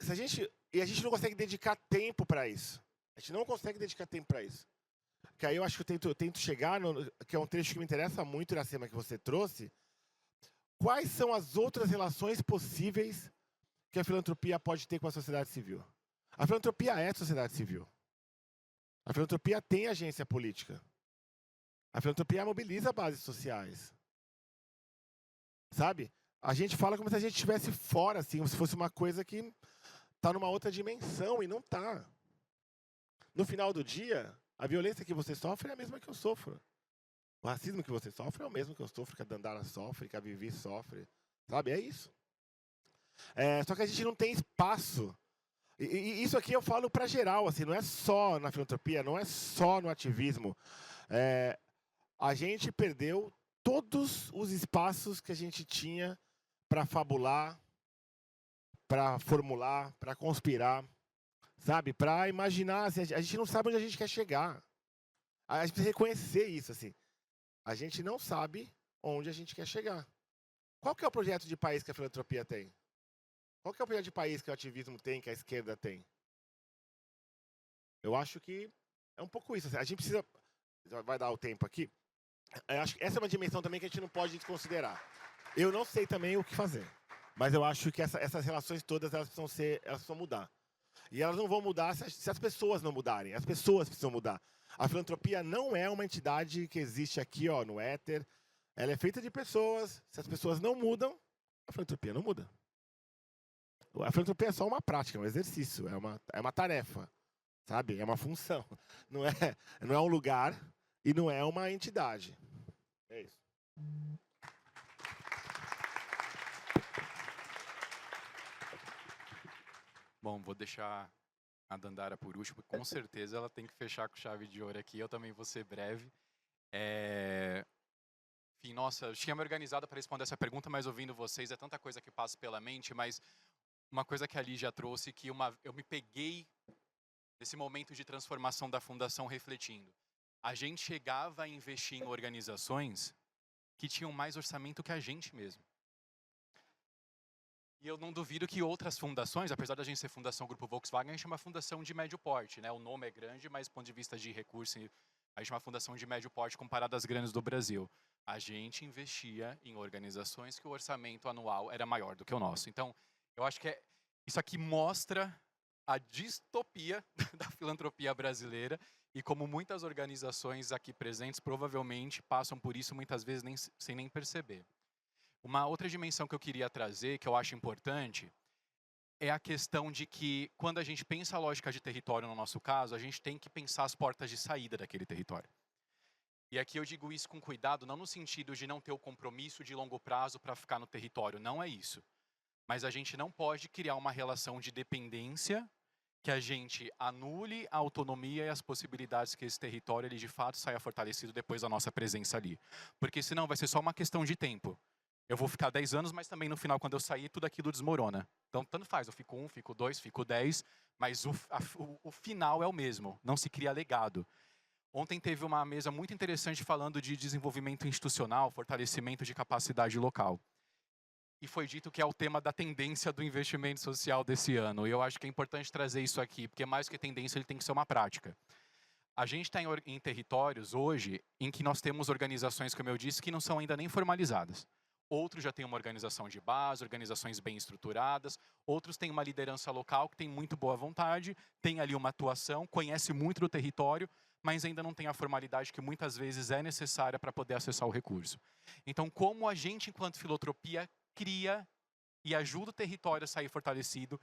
a gente não consegue dedicar tempo para isso. A gente não consegue dedicar tempo para isso. Que aí eu acho que eu tento chegar, que é um trecho que me interessa muito, Iracema, que você trouxe. Quais são as outras relações possíveis que a filantropia pode ter com a sociedade civil? A filantropia é sociedade civil. A filantropia tem agência política. A filantropia mobiliza bases sociais. Sabe? A gente fala como se a gente estivesse fora, assim, como se fosse uma coisa que está numa outra dimensão, e não está. No final do dia, a violência que você sofre é a mesma que eu sofro. O racismo que você sofre é o mesmo que eu sofro, que a Dandara sofre, que a Vivi sofre. Sabe? É isso. Só que a gente não tem espaço. E isso aqui eu falo para geral, assim, não é só na filantropia, não é só no ativismo. A gente perdeu todos os espaços que a gente tinha para fabular, para formular, para conspirar, sabe? Para imaginar. Assim, a gente não sabe onde a gente quer chegar. A gente precisa reconhecer isso, assim. A gente não sabe onde a gente quer chegar. Qual que é o projeto de país que a filantropia tem? Qual que é o projeto de país que o ativismo tem, que a esquerda tem? Eu acho que é um pouco isso. Assim. A gente precisa... Vai dar o tempo aqui. Eu acho que essa é uma dimensão também que a gente não pode desconsiderar. Eu não sei também o que fazer. Mas eu acho que essas relações todas elas precisam mudar. E elas não vão mudar se as pessoas não mudarem. As pessoas precisam mudar. A filantropia não é uma entidade que existe aqui no éter. Ela é feita de pessoas. Se as pessoas não mudam, a filantropia não muda. A filantropia é só uma prática, é um exercício, é uma tarefa, sabe? É uma função. Não é um lugar e não é uma entidade. É isso. Bom, vou deixar a Dandara por último. Com certeza ela tem que fechar com chave de ouro aqui. Eu também vou ser breve. Enfim, nossa, eu tinha me organizado para responder essa pergunta, mas ouvindo vocês, é tanta coisa que passa pela mente, mas uma coisa que a Lígia trouxe, que eu me peguei nesse momento de transformação da fundação refletindo. A gente chegava a investir em organizações que tinham mais orçamento que a gente mesmo. E eu não duvido que outras fundações, apesar da gente ser Fundação Grupo Volkswagen, a gente é uma fundação de médio porte, né? O nome é grande, mas do ponto de vista de recurso, a gente é uma fundação de médio porte comparada às grandes do Brasil. A gente investia em organizações que o orçamento anual era maior do que o nosso. Então, eu acho que isso aqui mostra a distopia da filantropia brasileira e como muitas organizações aqui presentes provavelmente passam por isso muitas vezes sem nem perceber. Uma outra dimensão que eu queria trazer, que eu acho importante, é a questão de que, quando a gente pensa a lógica de território, no nosso caso, a gente tem que pensar as portas de saída daquele território. E aqui eu digo isso com cuidado, não no sentido de não ter o compromisso de longo prazo para ficar no território, não é isso. Mas a gente não pode criar uma relação de dependência que a gente anule a autonomia e as possibilidades que esse território ele de fato saia fortalecido depois da nossa presença ali. Porque senão vai ser só uma questão de tempo. Eu vou ficar 10 anos, mas também no final, quando eu sair, tudo aquilo desmorona. Então, tanto faz, eu fico 1, fico 2, fico 10, mas o final é o mesmo, não se cria legado. Ontem teve uma mesa muito interessante falando de desenvolvimento institucional, fortalecimento de capacidade local. E foi dito que é o tema da tendência do investimento social desse ano. E eu acho que é importante trazer isso aqui, porque mais que tendência, ele tem que ser uma prática. A gente está em territórios hoje em que nós temos organizações, como eu disse, que não são ainda nem formalizadas. Outros já têm uma organização de base, organizações bem estruturadas. Outros têm uma liderança local que tem muito boa vontade, tem ali uma atuação, conhece muito do território, mas ainda não tem a formalidade que muitas vezes é necessária para poder acessar o recurso. Então, como a gente, enquanto filantropia, cria e ajuda o território a sair fortalecido,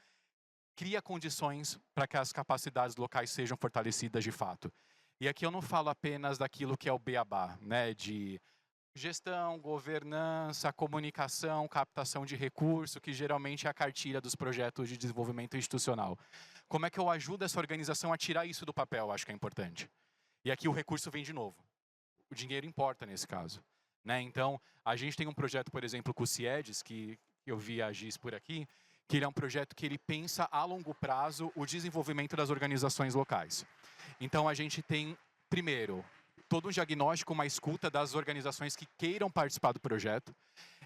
cria condições para que as capacidades locais sejam fortalecidas de fato. E aqui eu não falo apenas daquilo que é o beabá, né, de gestão, governança, comunicação, captação de recurso, que geralmente é a cartilha dos projetos de desenvolvimento institucional. Como é que eu ajudo essa organização a tirar isso do papel? Acho que é importante. E aqui o recurso vem de novo. O dinheiro importa nesse caso. Né? Então, a gente tem um projeto, por exemplo, com o CIEDES, que eu vi a Gis por aqui, que ele é um projeto que ele pensa a longo prazo o desenvolvimento das organizações locais. Então, a gente tem, primeiro, todo um diagnóstico, uma escuta das organizações que queiram participar do projeto.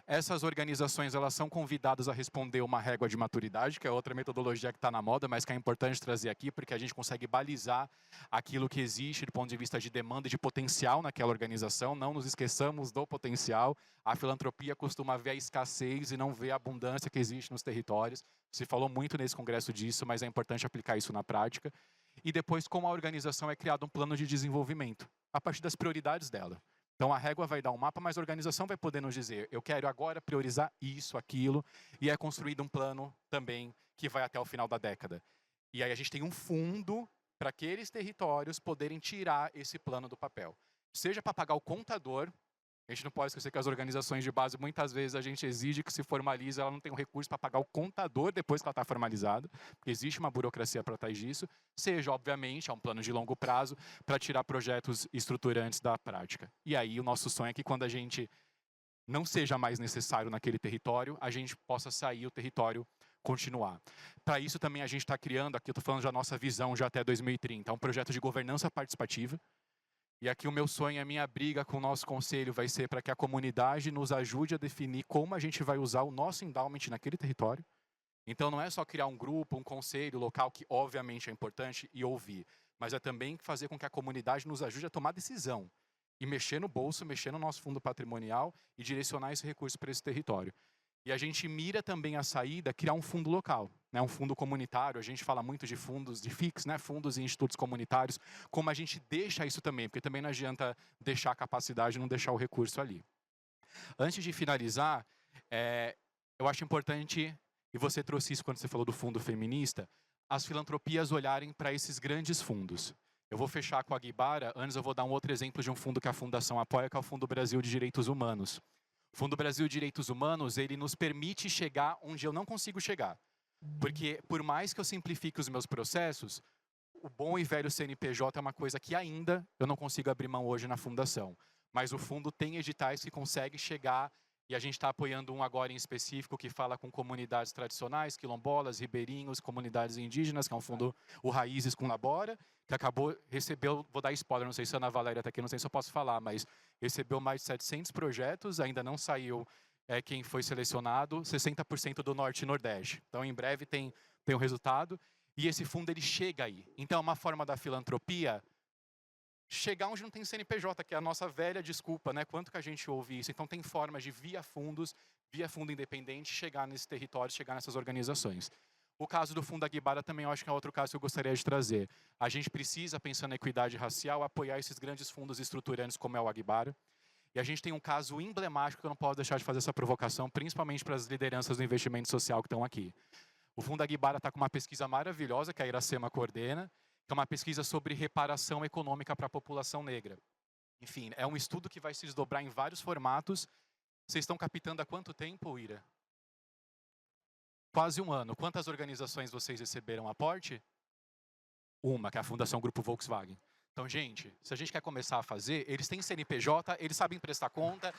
Essas organizações, elas são convidadas a responder uma régua de maturidade, que é outra metodologia que está na moda, mas que é importante trazer aqui, porque a gente consegue balizar aquilo que existe do ponto de vista de demanda e de potencial naquela organização. Não nos esqueçamos do potencial. A filantropia costuma ver a escassez e não ver a abundância que existe nos territórios. Se falou muito nesse congresso disso, mas é importante aplicar isso na prática. E depois, como a organização é criado um plano de desenvolvimento, a partir das prioridades dela. Então, a régua vai dar um mapa, mas a organização vai poder nos dizer, eu quero agora priorizar isso, aquilo, e é construído um plano também que vai até o final da década. E aí a gente tem um fundo para aqueles territórios poderem tirar esse plano do papel. Seja para pagar o contador, a gente não pode esquecer que as organizações de base, muitas vezes a gente exige que se formalize, ela não tem um recurso para pagar o contador depois que ela está formalizada, porque existe uma burocracia por trás disso. Seja, obviamente, é um plano de longo prazo para tirar projetos estruturantes da prática. E aí o nosso sonho é que quando a gente não seja mais necessário naquele território, a gente possa sair, o território continuar. Para isso também a gente está criando, aqui eu estou falando da nossa visão já até 2030, um projeto de governança participativa. E aqui o meu sonho, a minha briga com o nosso conselho vai ser para que a comunidade nos ajude a definir como a gente vai usar o nosso endowment naquele território. Então não é só criar um grupo, um conselho local, que obviamente é importante, e ouvir, mas é também fazer com que a comunidade nos ajude a tomar decisão e mexer no bolso, mexer no nosso fundo patrimonial e direcionar esse recurso para esse território. E a gente mira também a saída, criar um fundo local, né? Um fundo comunitário. A gente fala muito de fundos, de FICs, né? Fundos e institutos comunitários. Como a gente deixa isso também, porque também não adianta deixar a capacidade e não deixar o recurso ali. Antes de finalizar, eu acho importante, e você trouxe isso quando você falou do fundo feminista, as filantropias olharem para esses grandes fundos. Eu vou fechar com a Guibara, antes eu vou dar um outro exemplo de um fundo que a Fundação apoia, que é o Fundo Brasil de Direitos Humanos. O Fundo Brasil de Direitos Humanos, ele nos permite chegar onde eu não consigo chegar. Porque, por mais que eu simplifique os meus processos, o bom e velho CNPJ é uma coisa que ainda eu não consigo abrir mão hoje na fundação. Mas o fundo tem editais que consegue chegar, e a gente está apoiando um agora em específico que fala com comunidades tradicionais, quilombolas, ribeirinhos, comunidades indígenas, que é um fundo, o Raízes com Labora, que recebeu, vou dar spoiler, não sei se a Ana Valéria está aqui, não sei se eu posso falar, mas recebeu mais de 700 projetos, ainda não saiu quem foi selecionado, 60% do Norte e Nordeste. Então, em breve tem o resultado, e esse fundo ele chega aí. Então, é uma forma da filantropia chegar onde não tem CNPJ, que é a nossa velha desculpa, né? Quanto que a gente ouve isso? Então, tem formas de, via fundos, via fundo independente, chegar nesse território, chegar nessas organizações. O caso do Fundo Aguibara também eu acho que é outro caso que eu gostaria de trazer. A gente precisa, pensando na equidade racial, apoiar esses grandes fundos estruturantes como é o Aguibara. E a gente tem um caso emblemático que eu não posso deixar de fazer essa provocação, principalmente para as lideranças do investimento social que estão aqui. O Fundo Aguibara está com uma pesquisa maravilhosa, que a Iracema coordena, que é uma pesquisa sobre reparação econômica para a população negra. Enfim, é um estudo que vai se desdobrar em vários formatos. Vocês estão captando há quanto tempo, Ira? Quase um ano. Quantas organizações vocês receberam aporte? Uma, que é a Fundação Grupo Volkswagen. Então, gente, se a gente quer começar a fazer, eles têm CNPJ, eles sabem prestar conta.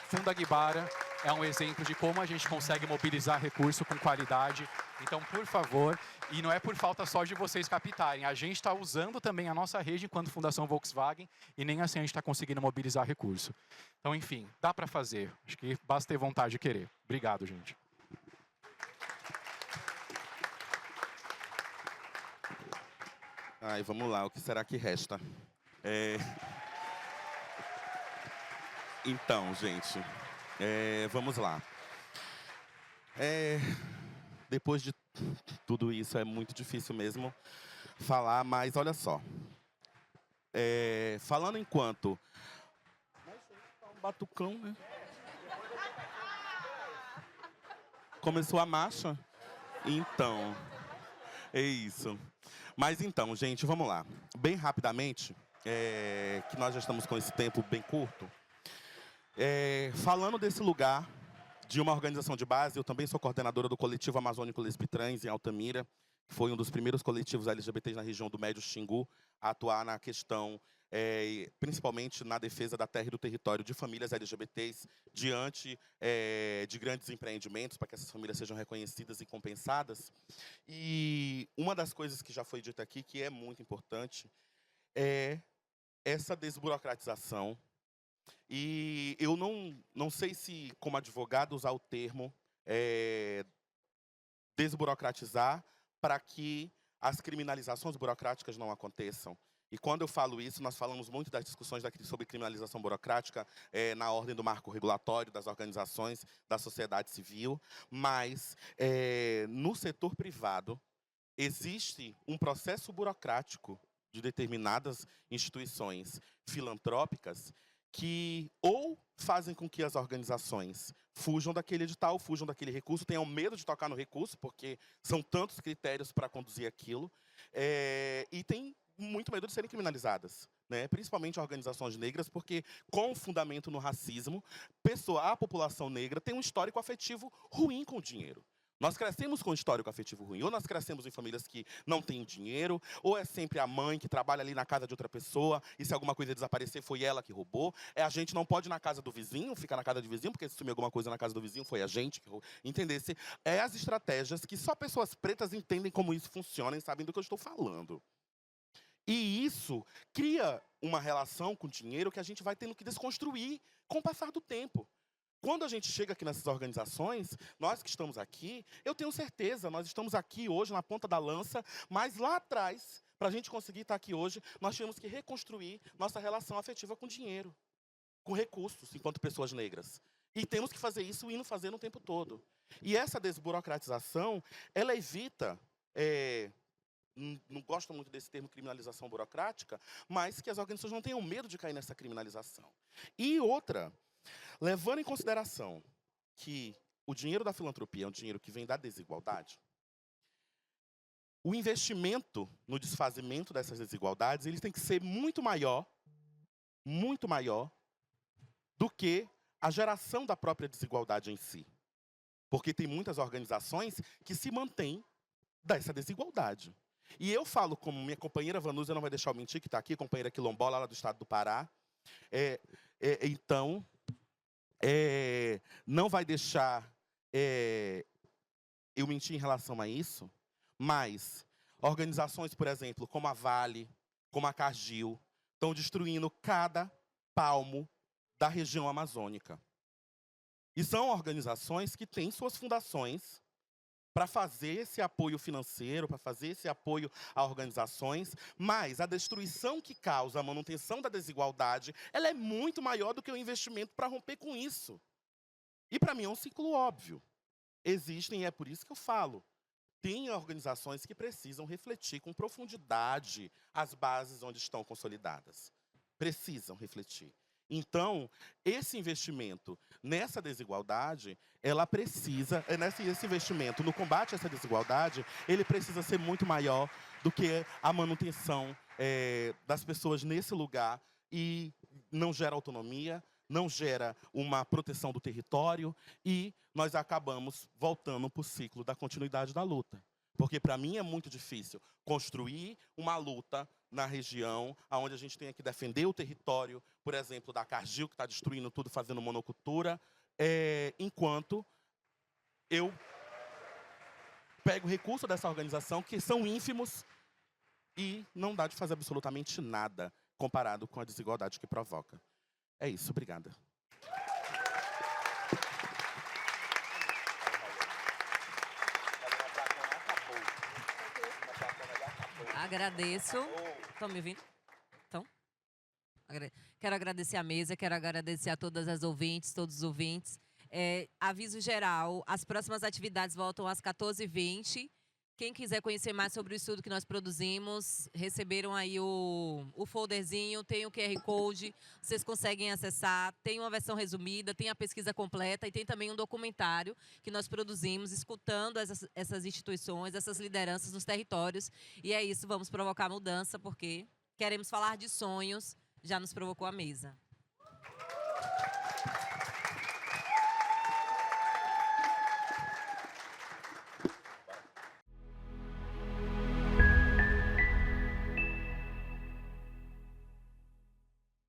Fundo Aguibara é um exemplo de como a gente consegue mobilizar recurso com qualidade. Então, por favor, e não é por falta só de vocês captarem, a gente está usando também a nossa rede enquanto Fundação Volkswagen e nem assim a gente está conseguindo mobilizar recurso. Então, enfim, dá para fazer. Acho que basta ter vontade de querer. Obrigado, gente. Ai, vamos lá, o que será que resta? Então, gente, vamos lá. Depois de tudo isso, é muito difícil mesmo falar, mas olha só. Falando enquanto... Um batucão, né? Começou a marcha? Então, é isso. Mas então, gente, vamos lá. Bem rapidamente, que nós já estamos com esse tempo bem curto. Falando desse lugar de uma organização de base, eu também sou coordenadora do Coletivo Amazônico Lesbitrans, em Altamira, que foi um dos primeiros coletivos LGBTs na região do Médio Xingu a atuar na questão, principalmente na defesa da terra e do território de famílias LGBTs, diante de grandes empreendimentos, para que essas famílias sejam reconhecidas e compensadas. E uma das coisas que já foi dita aqui, que é muito importante, é essa desburocratização. E eu não sei se, como advogado, usar o termo desburocratizar para que as criminalizações burocráticas não aconteçam. E quando eu falo isso, nós falamos muito das discussões sobre criminalização burocrática na ordem do marco regulatório, das organizações, da sociedade civil, mas no setor privado existe um processo burocrático de determinadas instituições filantrópicas que ou fazem com que as organizações fujam daquele edital, fujam daquele recurso, tenham medo de tocar no recurso, porque são tantos critérios para conduzir aquilo, e tem muito medo de serem criminalizadas, né? Principalmente organizações negras, porque com fundamento no racismo, a população negra tem um histórico afetivo ruim com o dinheiro. Nós crescemos com um histórico afetivo ruim, ou nós crescemos em famílias que não têm dinheiro, ou é sempre a mãe que trabalha ali na casa de outra pessoa, e se alguma coisa desaparecer, foi ela que roubou. A gente não pode ir na casa do vizinho, ficar na casa do vizinho, porque se sumir alguma coisa na casa do vizinho, foi a gente que roubou. Entendesse? As estratégias que só pessoas pretas entendem como isso funciona e sabem do que eu estou falando. E isso cria uma relação com o dinheiro que a gente vai tendo que desconstruir com o passar do tempo. Quando a gente chega aqui nessas organizações, nós que estamos aqui, eu tenho certeza, nós estamos aqui hoje na ponta da lança, mas lá atrás, para a gente conseguir estar aqui hoje, nós tivemos que reconstruir nossa relação afetiva com dinheiro, com recursos, enquanto pessoas negras. E temos que fazer isso indo fazendo o tempo todo. E essa desburocratização, ela evita... não gosto muito desse termo criminalização burocrática, mas que as organizações não tenham medo de cair nessa criminalização. E outra... Levando em consideração que o dinheiro da filantropia é um dinheiro que vem da desigualdade, o investimento no desfazimento dessas desigualdades ele tem que ser muito maior do que a geração da própria desigualdade em si. Porque tem muitas organizações que se mantêm dessa desigualdade. E eu falo, como minha companheira Vanusa não vai deixar eu mentir, que está aqui, companheira quilombola lá do estado do Pará, então... não vai deixar eu mentir em relação a isso, mas organizações, por exemplo, como a Vale, como a Cargill, estão destruindo cada palmo da região amazônica. E são organizações que têm suas fundações para fazer esse apoio financeiro, para fazer esse apoio a organizações, mas a destruição que causa a manutenção da desigualdade, ela é muito maior do que o investimento para romper com isso. E para mim é um ciclo óbvio. Existem, e é por isso que eu falo, tem organizações que precisam refletir com profundidade as bases onde estão consolidadas. Precisam refletir. Então, esse investimento nessa desigualdade, esse investimento no combate a essa desigualdade, ele precisa ser muito maior do que a manutenção das pessoas nesse lugar e não gera autonomia, não gera uma proteção do território e nós acabamos voltando para o ciclo da continuidade da luta. Porque, para mim, é muito difícil construir uma luta na região onde a gente tem que defender o território, por exemplo, da Cargill, que está destruindo tudo, fazendo monocultura, enquanto eu pego recursos dessa organização, que são ínfimos, e não dá de fazer absolutamente nada comparado com a desigualdade que provoca. É isso, obrigada. Agradeço. Estão me ouvindo? Então? Quero agradecer a mesa, quero agradecer a todas as ouvintes, todos os ouvintes. Aviso geral, as próximas atividades voltam às 14h20. Quem quiser conhecer mais sobre o estudo que nós produzimos, receberam aí o folderzinho, tem o QR Code, vocês conseguem acessar, tem uma versão resumida, tem a pesquisa completa e tem também um documentário que nós produzimos, escutando essas instituições, essas lideranças nos territórios. E é isso, vamos provocar mudança, porque queremos falar de sonhos, já nos provocou a mesa.